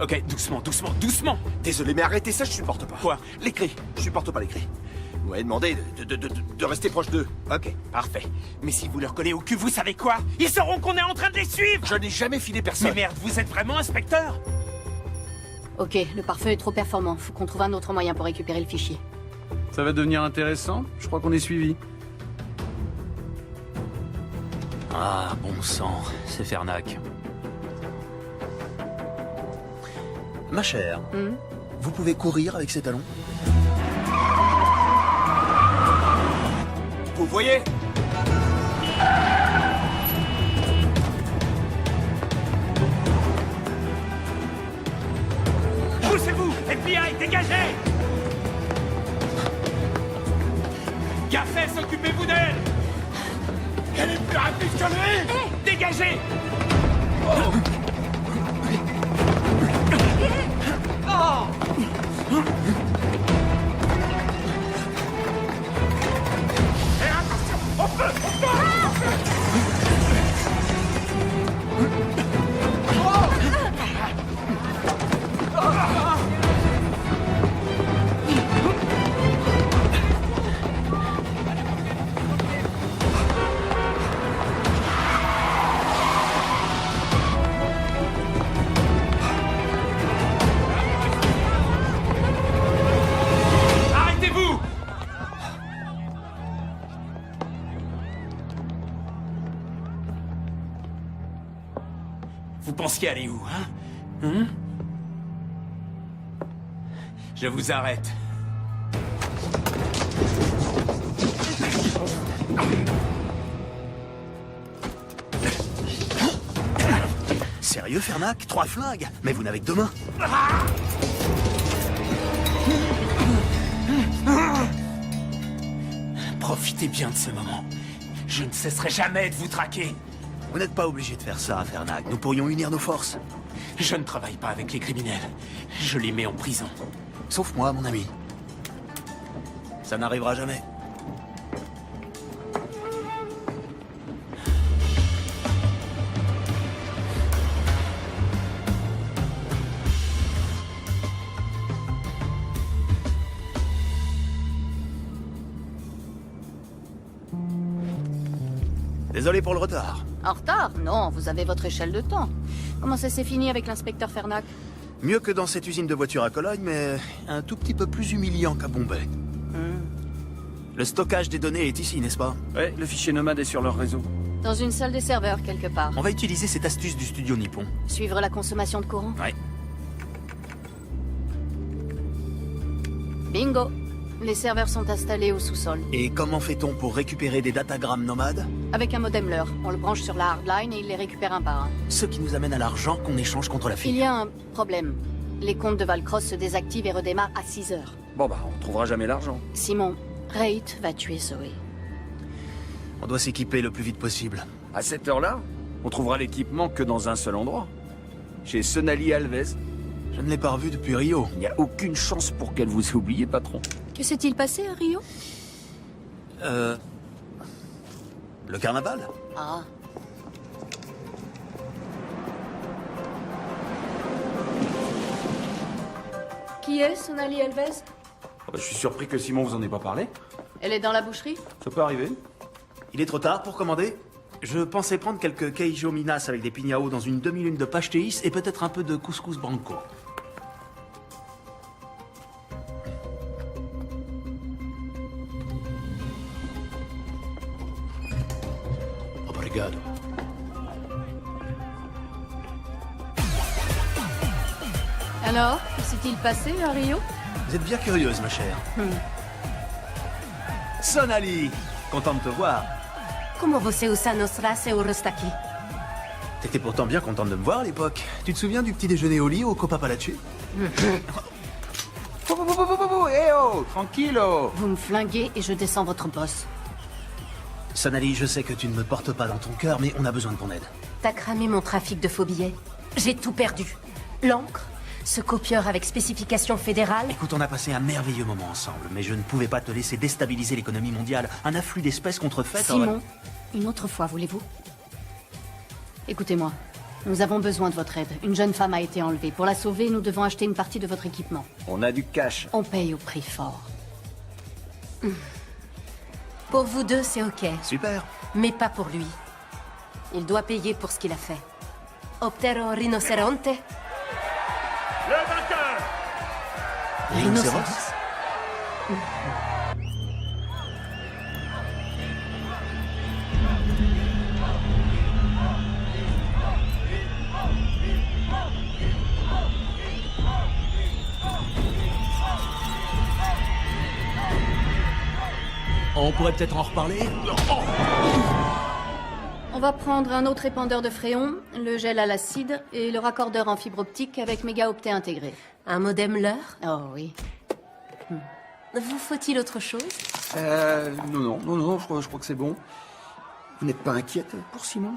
Ok, doucement, doucement, doucement. Désolé, mais arrêtez ça, je supporte pas. Quoi? Les cris. Je supporte pas les cris. Ouais, demandez de rester proche d'eux. Ok, parfait. Mais si vous leur collez au cul, vous savez quoi? Ils sauront qu'on est en train de les suivre! Je n'ai jamais filé personne. Mais merde, vous êtes vraiment inspecteur? Ok, le pare-feu est trop performant. Faut qu'on trouve un autre moyen pour récupérer le fichier. Ça va devenir intéressant. Je crois qu'on est suivi. Ah, bon sang, c'est Fernac. Ma chère, vous pouvez courir avec ces talons? Vous voyez? Poussez-vous! FBI, dégagez! Gaffes, occupez-vous d'elle! Elle est plus rapide que lui! Dégagez! Arrêtez-vous! Vous pensiez aller où, hein? Je vous arrête. Sérieux, Fernac? 3 flingues? Mais vous n'avez que 2 mains. Profitez bien de ce moment. Je ne cesserai jamais de vous traquer. Vous n'êtes pas obligé de faire ça, Fernac. Nous pourrions unir nos forces. Je ne travaille pas avec les criminels. Je les mets en prison. Sauf moi, mon ami. Ça n'arrivera jamais. Désolé pour le retard. En retard? Non, vous avez votre échelle de temps. Comment ça s'est fini avec l'inspecteur Fernac? Mieux que dans cette usine de voitures à Cologne, mais un tout petit peu plus humiliant qu'à Bombay. Le stockage des données est ici, n'est-ce pas? Ouais, le fichier nomade est sur leur réseau. Dans une salle des serveurs, quelque part. On va utiliser cette astuce du studio Nippon. Suivre la consommation de courant? Ouais. Bingo! Les serveurs sont installés au sous-sol. Et comment fait-on pour récupérer des datagrammes nomades? Avec un modem LER. On le branche sur la hardline et il les récupère un par un. Ce qui nous amène à l'argent qu'on échange contre la fille. Il y a un problème. Les comptes de Valcross se désactivent et redémarrent à 6 heures. Bon bah, on trouvera jamais l'argent. Simon, Reit va tuer Zoé. On doit s'équiper le plus vite possible. À cette heure-là, on trouvera l'équipement que dans un seul endroit. Chez Sonali Alves. Je ne l'ai pas revu depuis Rio. Il n'y a aucune chance pour qu'elle vous ait oublié, patron. Que s'est-il passé à Rio? Le carnaval? Ah. Qui est Sonali Alves? Je suis surpris que Simon vous en ait pas parlé. Elle est dans la boucherie? Ça peut arriver. Il est trop tard pour commander? Je pensais prendre quelques queijo minas avec des pignao dans une demi-lune de pastéis et peut-être un peu de couscous branco. Obrigado. Alors, que s'est-il passé à Rio? Vous êtes bien curieuse, ma chère. Sonali! Content de te voir. Como você usa nostra euros aqui? T'étais pourtant bien contente de me voir à l'époque. Tu te souviens du petit déjeuner au lit au Copa Palace? Eh oh, tranquillo. Vous me flinguez et je descends votre boss. Sonali, je sais que tu ne me portes pas dans ton cœur, mais on a besoin de ton aide. T'as cramé mon trafic de faux billets. J'ai tout perdu. L'encre, ce copieur avec spécification fédérale. Écoute, on a passé un merveilleux moment ensemble, mais je ne pouvais pas te laisser déstabiliser l'économie mondiale. Un afflux d'espèces contrefaites... Simon, une autre fois, voulez-vous? Écoutez-moi. Nous avons besoin de votre aide. Une jeune femme a été enlevée. Pour la sauver, nous devons acheter une partie de votre équipement. On a du cash. On paye au prix fort. Pour vous deux, c'est ok. Super. Mais pas pour lui. Il doit payer pour ce qu'il a fait. Optero rinoceronte. Le vainqueur! Rhinocéros. On pourrait peut-être en reparler. On va prendre un autre épandeur de fréon, le gel à l'acide et le raccordeur en fibre optique avec mégaoctet intégré. Un modem leurre? Oh oui. Vous faut-il autre chose? Non, je crois que c'est bon. Vous n'êtes pas inquiète pour Simon?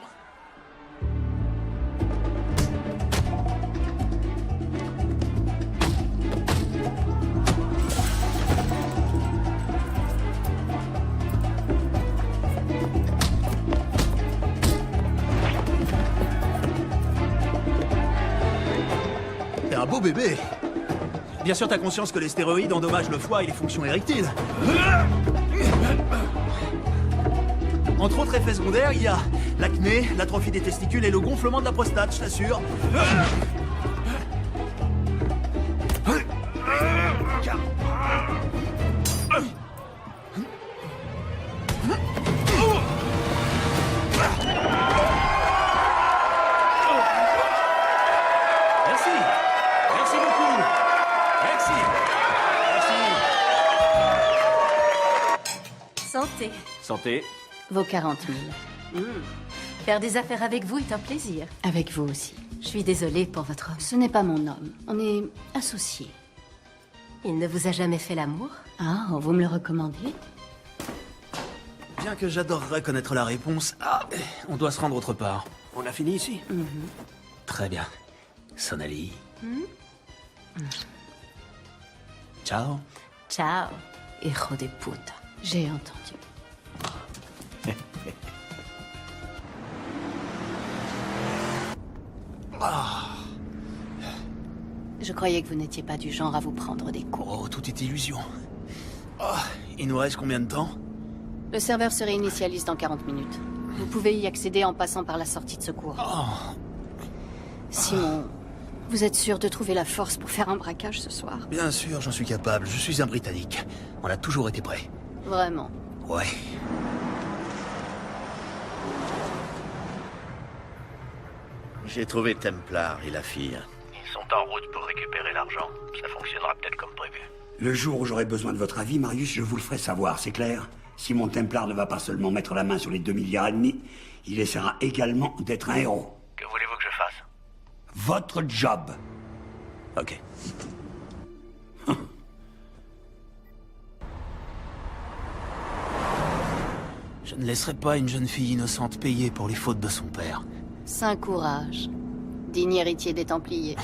T'es un beau bébé. Bien sûr, t'as conscience que les stéroïdes endommagent le foie et les fonctions érectiles. Entre autres effets secondaires, il y a l'acné, l'atrophie des testicules et le gonflement de la prostate, je t'assure. Merci. Merci beaucoup. Merci. Santé. Santé. Vos 40 000. Faire des affaires avec vous est un plaisir. Avec vous aussi. Je suis désolée pour votre homme. Ce n'est pas mon homme. On est associés. Il ne vous a jamais fait l'amour? Ah, vous me le recommandez? Bien que j'adorerais connaître la réponse, on doit se rendre autre part. On a fini ici? Très bien. Sonali. Ciao. Ciao, hijo de puta. J'ai entendu. Je croyais que vous n'étiez pas du genre à vous prendre des coups. Oh, tout est illusion. Il nous reste combien de temps? Le serveur se réinitialise dans 40 minutes. Vous pouvez y accéder en passant par la sortie de secours. Simon, vous êtes sûr de trouver la force pour faire un braquage ce soir? Bien sûr, j'en suis capable. Je suis un Britannique. On a toujours été prêts. Vraiment? Ouais. J'ai trouvé Templar et la fille. Ils sont en route pour récupérer l'argent. Ça fonctionnera peut-être comme prévu. Le jour où j'aurai besoin de votre avis, Marius, je vous le ferai savoir, c'est clair? Si mon Templar ne va pas seulement mettre la main sur les 2,5 milliards, il essaiera également d'être un héros. Que voulez-vous que je fasse? Votre job. Ok. Je ne laisserai pas une jeune fille innocente payer pour les fautes de son père. Saint courage. Digne héritier des Templiers.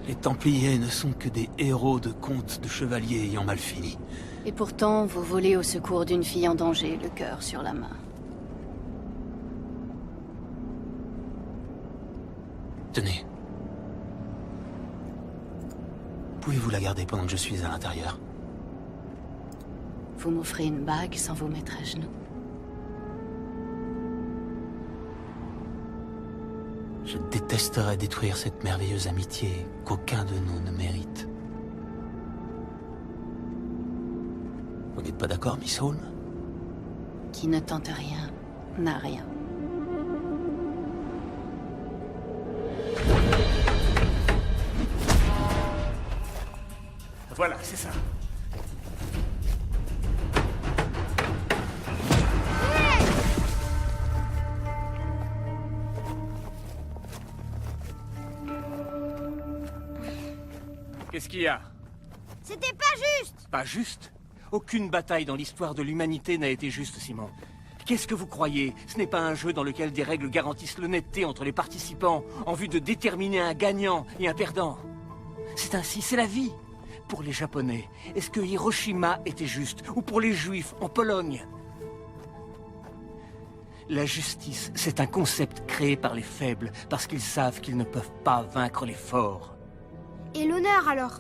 Les Templiers ne sont que des héros de contes de chevaliers ayant mal fini. Et pourtant, vous volez au secours d'une fille en danger, le cœur sur la main. Tenez. Pouvez-vous la garder pendant que je suis à l'intérieur? Vous m'offrez une bague sans vous mettre à genoux. Je détesterais détruire cette merveilleuse amitié qu'aucun de nous ne mérite. Vous n'êtes pas d'accord, Miss Hall? Qui ne tente rien, n'a rien. Voilà, c'est ça. Qu'est-ce qu'il y a? C'était pas juste! Pas juste? Aucune bataille dans l'histoire de l'humanité n'a été juste, Simon. Qu'est-ce que vous croyez? Ce n'est pas un jeu dans lequel des règles garantissent l'honnêteté entre les participants en vue de déterminer un gagnant et un perdant. C'est ainsi, c'est la vie. Pour les Japonais, est-ce que Hiroshima était juste? Ou pour les Juifs en Pologne? La justice, c'est un concept créé par les faibles parce qu'ils savent qu'ils ne peuvent pas vaincre les forts. Et l'honneur alors?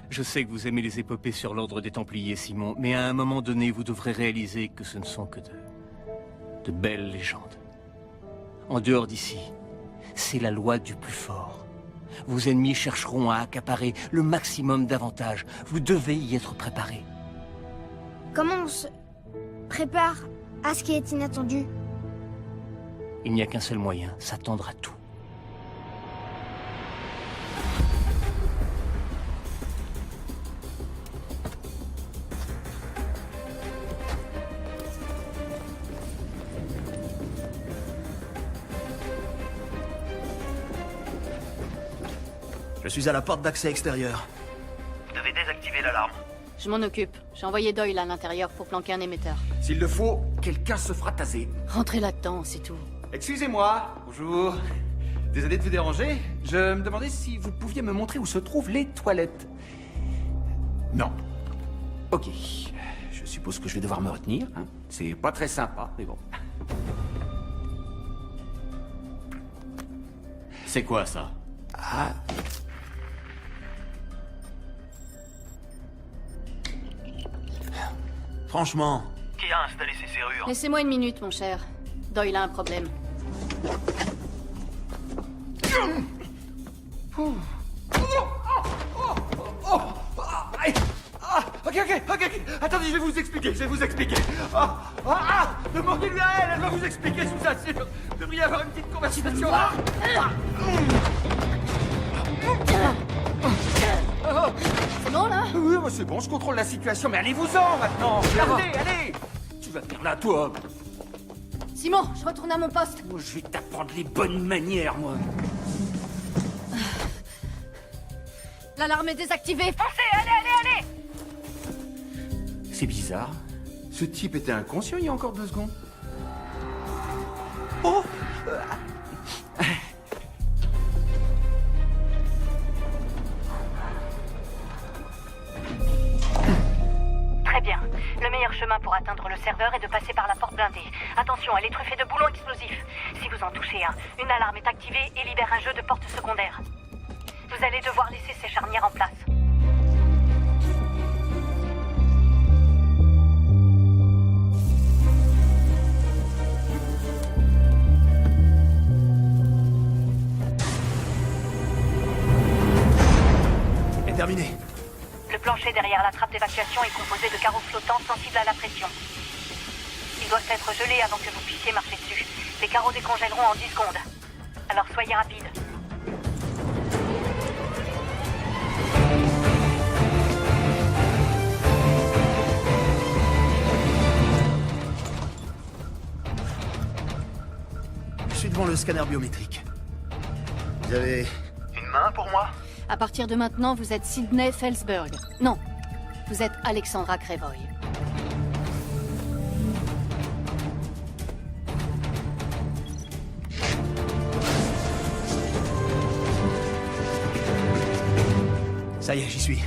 Je sais que vous aimez les épopées sur l'ordre des Templiers, Simon, mais à un moment donné, vous devrez réaliser que ce ne sont que de belles légendes. En dehors d'ici, c'est la loi du plus fort. Vos ennemis chercheront à accaparer le maximum d'avantages. Vous devez y être préparé. Comment on se prépare à ce qui est inattendu? Il n'y a qu'un seul moyen, s'attendre à tout. Je suis à la porte d'accès extérieur. Vous devez désactiver l'alarme. Je m'en occupe. J'ai envoyé Doyle à l'intérieur pour planquer un émetteur. S'il le faut, quelqu'un se fera taser. Rentrez là-dedans, c'est tout. Excusez-moi, bonjour. Désolé de vous déranger. Je me demandais si vous pouviez me montrer où se trouvent les toilettes. Non. Ok. Je suppose que je vais devoir me retenir. Hein. C'est pas très sympa, mais bon. C'est quoi ça? Ah. Franchement. Qui a installé ces serrures? Laissez-moi une minute, mon cher. Doyle a un problème. Ok. Attendez, je vais vous expliquer, demandez-lui à elle va vous expliquer, je vous assure. Vous devriez avoir une petite conversation. C'est bon, là? Oui, c'est bon, je contrôle la situation, mais allez-vous-en maintenant. Allez. Tu vas venir là, toi. Simon, je retourne à mon poste. Moi, je vais t'apprendre les bonnes manières, moi. L'alarme est désactivée. Foncez, allez! C'est bizarre. Ce type était inconscient il y a encore 2 secondes. Oh Très bien. Le meilleur chemin pour atteindre le serveur est de passer par la porte blindée. Attention, elle est truffée de boulons explosifs. Si vous en touchez un, une alarme est activée et libère un jeu de porte secondaire. Vous allez devoir laisser ces charnières en place. Terminé. Le plancher derrière la trappe d'évacuation est composé de carreaux flottants sensibles à la pression. Ils doivent être gelés avant que vous puissiez marcher dessus. Les carreaux décongèleront en 10 secondes. Alors soyez rapide. Je suis devant le scanner biométrique. Vous avez une main pour moi? À partir de maintenant, vous êtes Sydney Felsberg. Non, vous êtes Alexandra Crevoy. Ça y est, j'y suis.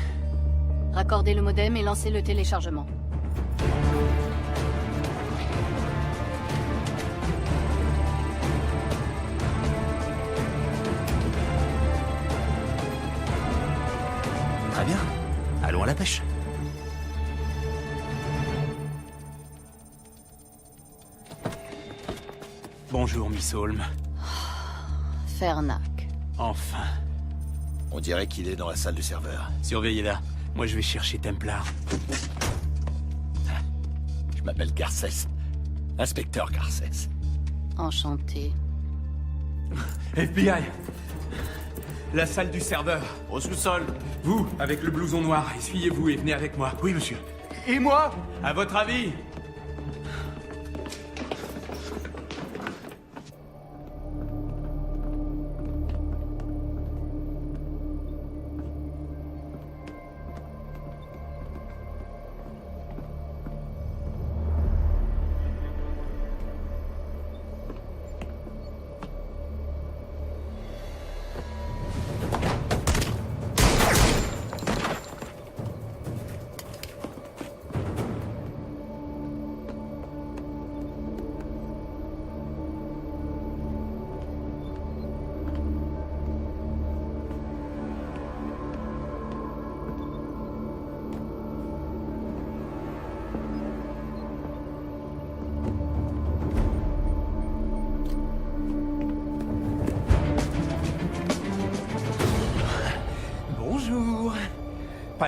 Raccordez le modem et lancez le téléchargement. Très bien. Allons à la pêche. Bonjour, Miss Holmes. Fernac. Enfin. On dirait qu'il est dans la salle du serveur. Surveillez-la. Moi, je vais chercher Templar. Je m'appelle Garcès. Inspecteur Garcès. Enchanté. FBI! La salle du serveur. Au sous-sol. Vous, avec le blouson noir, essuyez-vous et venez avec moi. Oui, monsieur. Et moi? À votre avis?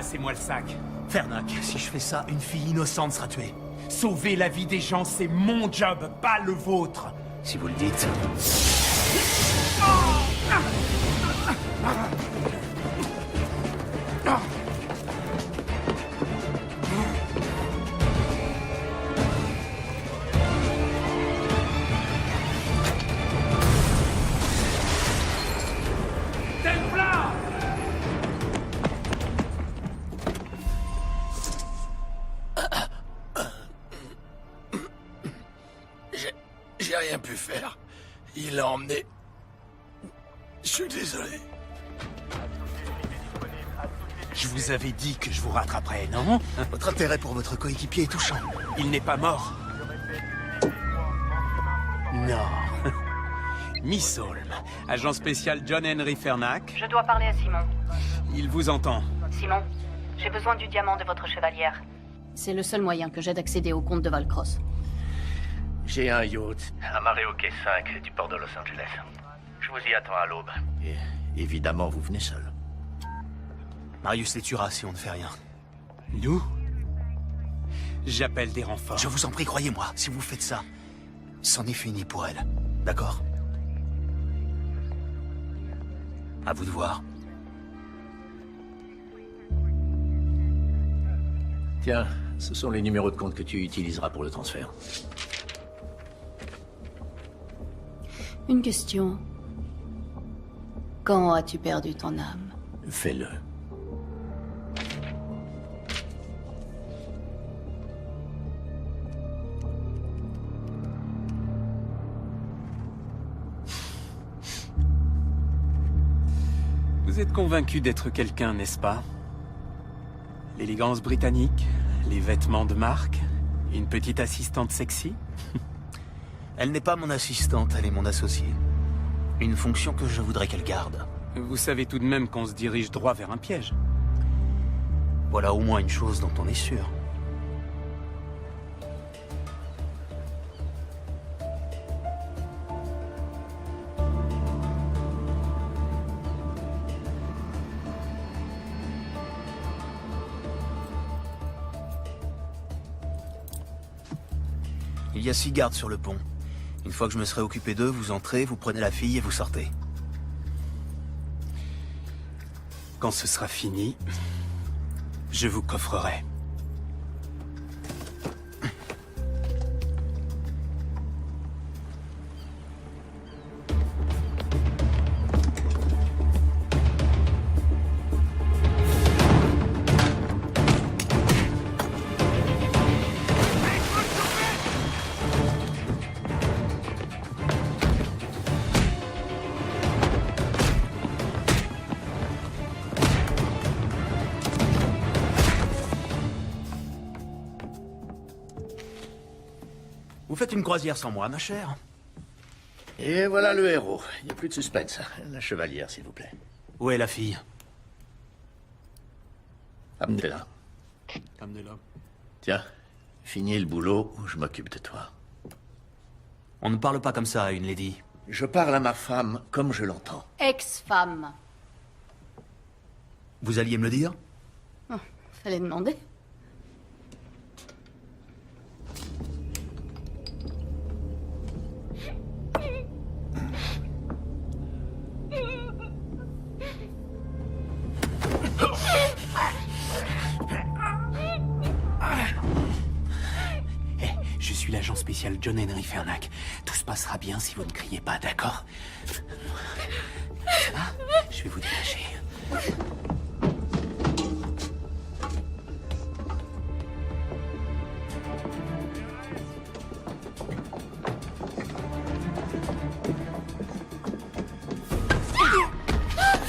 Passez-moi le sac. Fernac, si je fais ça, une fille innocente sera tuée. Sauver la vie des gens, c'est mon job, pas le vôtre. Si vous le dites. J'ai rien pu faire. Il l'a emmené. Je suis désolé. Je vous avais dit que je vous rattraperais, non? Votre intérêt pour votre coéquipier est touchant. Il n'est pas mort. Non. Miss Holm, agent spécial John Henry Fernac. Je dois parler à Simon. Il vous entend. Simon, j'ai besoin du diamant de votre chevalière. C'est le seul moyen que j'ai d'accéder au compte de Valcross. J'ai un yacht amarré au quai 5 du port de Los Angeles. Je vous y attends à l'aube. Et évidemment, vous venez seul. Marius les tuera si on ne fait rien. Nous? J'appelle des renforts. Je vous en prie, croyez-moi, si vous faites ça, c'en est fini pour elle. D'accord? À vous de voir. Tiens, ce sont les numéros de compte que tu utiliseras pour le transfert. Une question. Quand as-tu perdu ton âme? Fais-le. Vous êtes convaincu d'être quelqu'un, n'est-ce pas? L'élégance britannique, les vêtements de marque, une petite assistante sexy? Elle n'est pas mon assistante, elle est mon associée. Une fonction que je voudrais qu'elle garde. Vous savez tout de même qu'on se dirige droit vers un piège. Voilà au moins une chose dont on est sûr. Il y a 6 gardes sur le pont. Une fois que je me serai occupé d'eux, vous entrez, vous prenez la fille et vous sortez. Quand ce sera fini, je vous coffrerai. Vous faites une croisière sans moi, ma chère? Et voilà le héros. Il n'y a plus de suspense. La chevalière, s'il vous plaît. Où est la ille? Amenez-la. Amenez-la. Tiens, finis le boulot ou je m'occupe de toi. On ne parle pas comme ça à une lady. Je parle à ma femme comme je l'entends. Ex-femme. Vous alliez me le dire? Oh, fallait demander. Je suis l'agent spécial John Henry Fernac. Tout se passera bien si vous ne criez pas, d'accord? Ah, je vais vous détacher.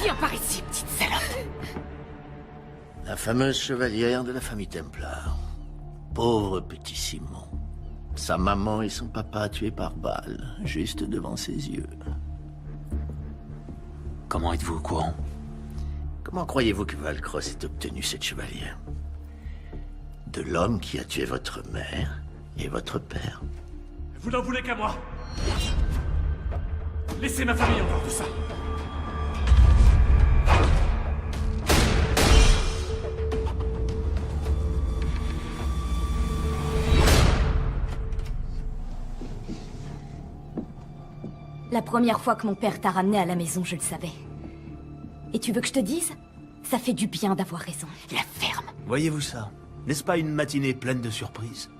Viens par ici, petite salope. La fameuse chevalière de la famille Templar. Pauvre petit Simon. Sa maman et son papa tués par balle, juste devant ses yeux. Comment êtes-vous au courant? Comment croyez-vous que Valcross ait obtenu cette chevalière? De l'homme qui a tué votre mère et votre père. Vous n'en voulez qu'à moi. Laissez ma famille en dehors de ça. La première fois que mon père t'a ramené à la maison, je le savais. Et tu veux que je te dise? Ça fait du bien d'avoir raison. La ferme. Voyez-vous ça? N'est-ce pas une matinée pleine de surprises?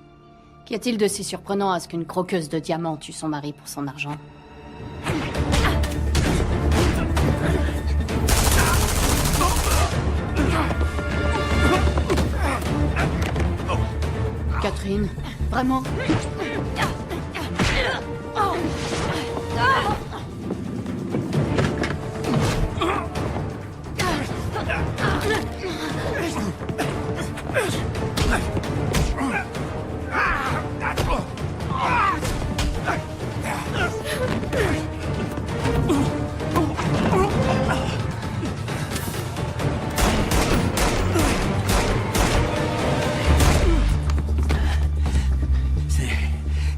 Qu'y a-t-il de si surprenant à ce qu'une croqueuse de diamants tue son mari pour son argent? Catherine, vraiment?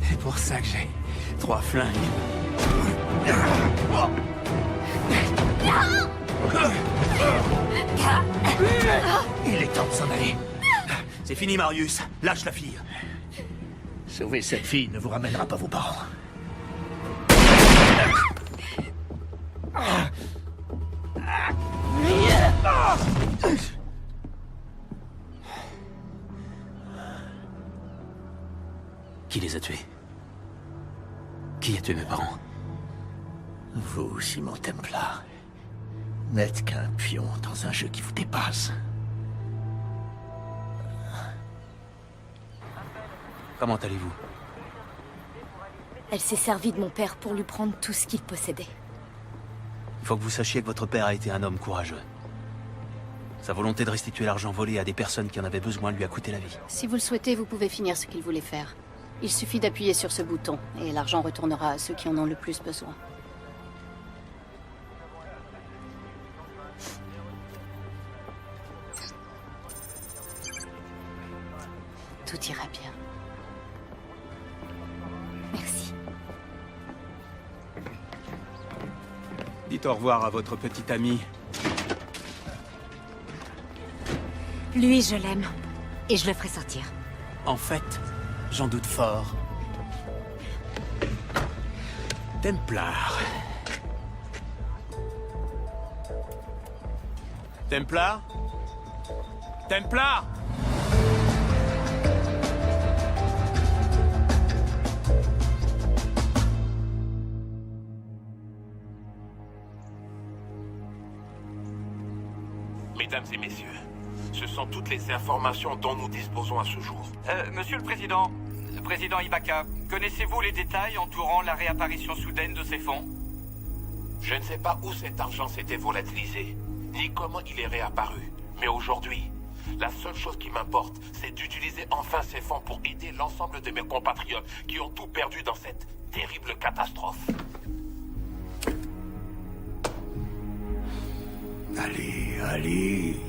C'est pour ça que j'ai 3 flingues. Il est temps de s'en aller. C'est fini, Marius. Lâche la fille. Sauver cette fille ne vous ramènera pas vos parents. Qui les a tués? Qui a tué mes parents? Vous, Simon Templar, n'êtes qu'un pion dans un jeu qui vous dépasse. Comment allez-vous? Elle s'est servie de mon père pour lui prendre tout ce qu'il possédait. Il faut que vous sachiez que votre père a été un homme courageux. Sa volonté de restituer l'argent volé à des personnes qui en avaient besoin lui a coûté la vie. Si vous le souhaitez, vous pouvez finir ce qu'il voulait faire. Il suffit d'appuyer sur ce bouton, et l'argent retournera à ceux qui en ont le plus besoin. Tout ira bien. Merci. Dites au revoir à votre petit ami. Lui, je l'aime. Et je le ferai sortir. En fait, j'en doute fort. Templar. Templar? Templar? Mesdames et messieurs, ce sont toutes les informations dont nous disposons à ce jour. Monsieur le Président Ibaka, connaissez-vous les détails entourant la réapparition soudaine de ces fonds? Je ne sais pas où cet argent s'était volatilisé, ni comment il est réapparu. Mais aujourd'hui, la seule chose qui m'importe, c'est d'utiliser enfin ces fonds pour aider l'ensemble de mes compatriotes qui ont tout perdu dans cette terrible catastrophe. Allez, allez.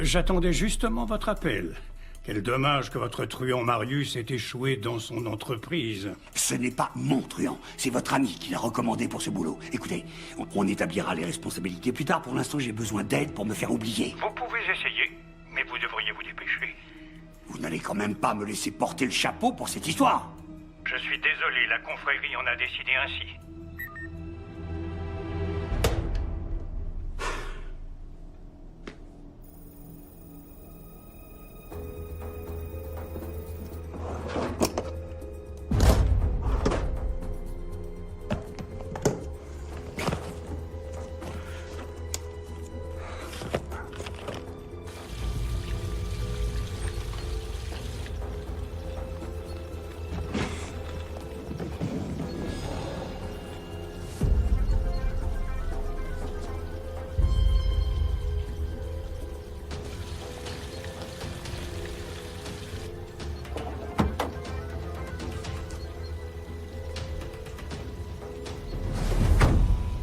J'attendais justement votre appel. Quel dommage que votre truand Marius ait échoué dans son entreprise. Ce n'est pas mon truand, c'est votre ami qui l'a recommandé pour ce boulot. Écoutez, on établira les responsabilités plus tard. Pour l'instant, j'ai besoin d'aide pour me faire oublier. Vous pouvez essayer, mais vous devriez vous dépêcher. Vous n'allez quand même pas me laisser porter le chapeau pour cette histoire. Je suis désolé, la confrérie en a décidé ainsi.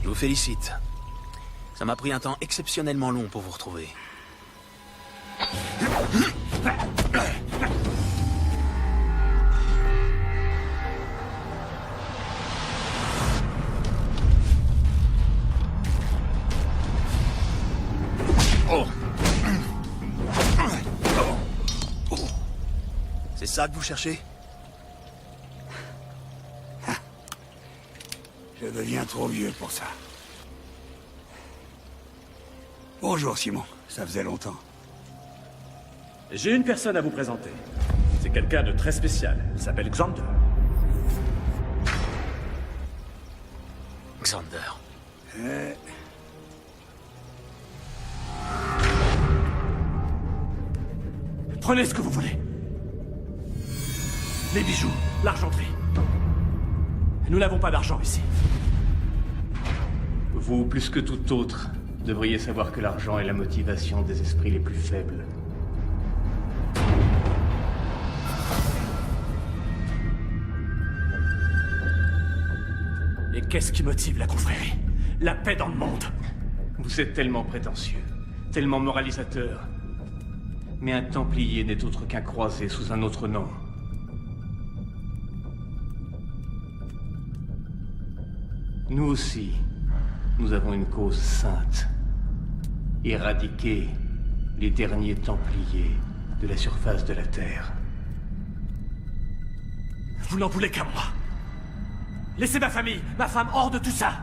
Je vous félicite. Ça m'a pris un temps exceptionnellement long pour vous retrouver. C'est ça que vous cherchez? Je deviens trop vieux pour ça. Bonjour, Simon. Ça faisait longtemps. J'ai une personne à vous présenter. C'est quelqu'un de très spécial. Il s'appelle Xander. Xander. Prenez ce que vous voulez. Les bijoux, l'argenterie. Nous n'avons pas d'argent ici. Vous, plus que tout autre, devriez savoir que l'argent est la motivation des esprits les plus faibles. Et qu'est-ce qui motive la confrérie? La paix dans le monde. Vous êtes tellement prétentieux, tellement moralisateur. Mais un Templier n'est autre qu'un croisé sous un autre nom. Nous aussi, nous avons une cause sainte. Éradiquer les derniers Templiers de la surface de la Terre. Vous n'en voulez qu'à moi. Laissez ma famille, ma femme hors de tout ça.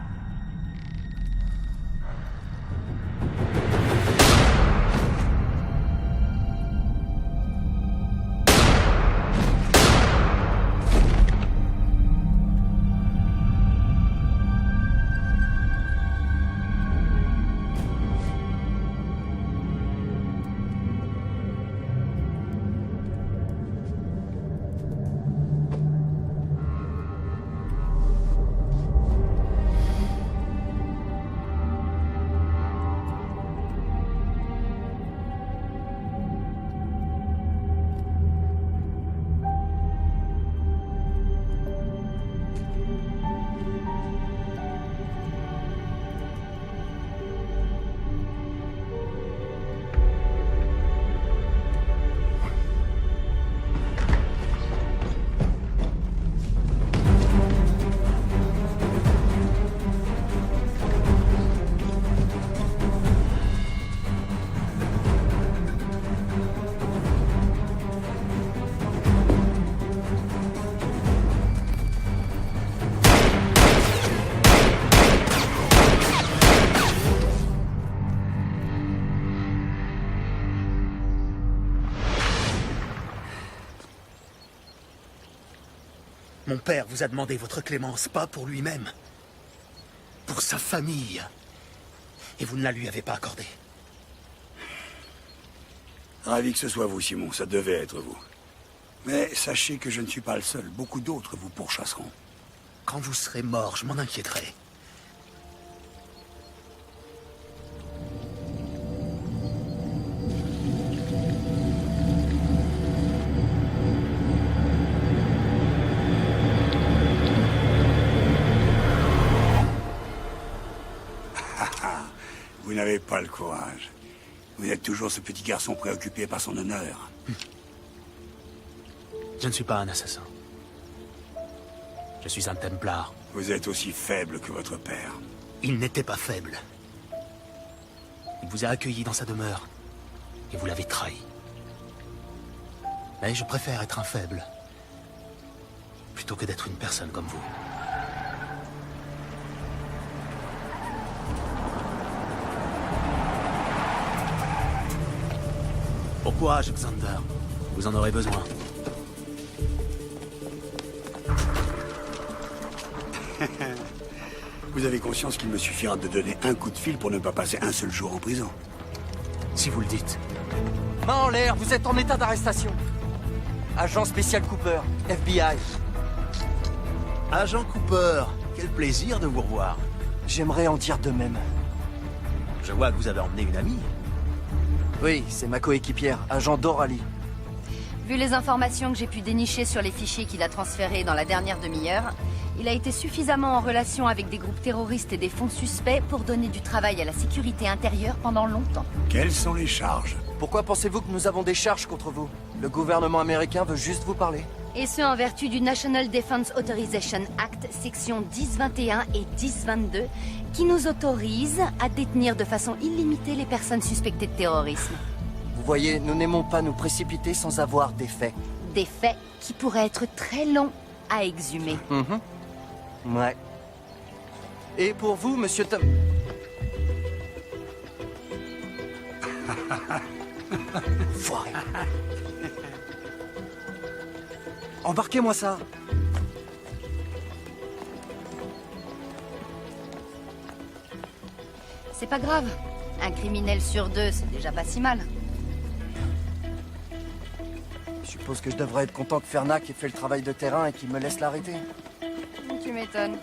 Mon père vous a demandé votre clémence, pas pour lui-même. Pour sa famille. Et vous ne la lui avez pas accordée. Ravi que ce soit vous, Simon. Ça devait être vous. Mais sachez que je ne suis pas le seul. Beaucoup d'autres vous pourchasseront. Quand vous serez mort, je m'en inquiéterai. Vous n'avez pas le courage. Vous êtes toujours ce petit garçon préoccupé par son honneur. Je ne suis pas un assassin. Je suis un Templar. Vous êtes aussi faible que votre père. Il n'était pas faible. Il vous a accueilli dans sa demeure. Et vous l'avez trahi. Mais je préfère être un faible. Plutôt que d'être une personne comme vous. Bon courage, Xander. Vous en aurez besoin. Vous avez conscience qu'il me suffira de donner un coup de fil pour ne pas passer un seul jour en prison. Si vous le dites. Main en l'air, vous êtes en état d'arrestation. Agent spécial Cooper, FBI. Agent Cooper, quel plaisir de vous revoir. J'aimerais en dire de même. Je vois que vous avez emmené une amie. Oui, c'est ma coéquipière, agent Doralie. Vu les informations que j'ai pu dénicher sur les fichiers qu'il a transférés dans la dernière demi-heure, il a été suffisamment en relation avec des groupes terroristes et des fonds suspects pour donner du travail à la sécurité intérieure pendant longtemps. Quelles sont les charges? Pourquoi pensez-vous que nous avons des charges contre vous? Le gouvernement américain veut juste vous parler. Et ce, en vertu du National Defense Authorization Act, section 1021 et 1022, qui nous autorise à détenir de façon illimitée les personnes suspectées de terrorisme. Vous voyez, nous n'aimons pas nous précipiter sans avoir des faits. Des faits qui pourraient être très longs à exhumer. Ouais. Et pour vous, monsieur Tom... Foiré. Embarquez-moi ça. C'est pas grave. Un criminel sur deux, c'est déjà pas si mal. Je suppose que je devrais être content que Fernac ait fait le travail de terrain et qu'il me laisse l'arrêter. Tu m'étonnes.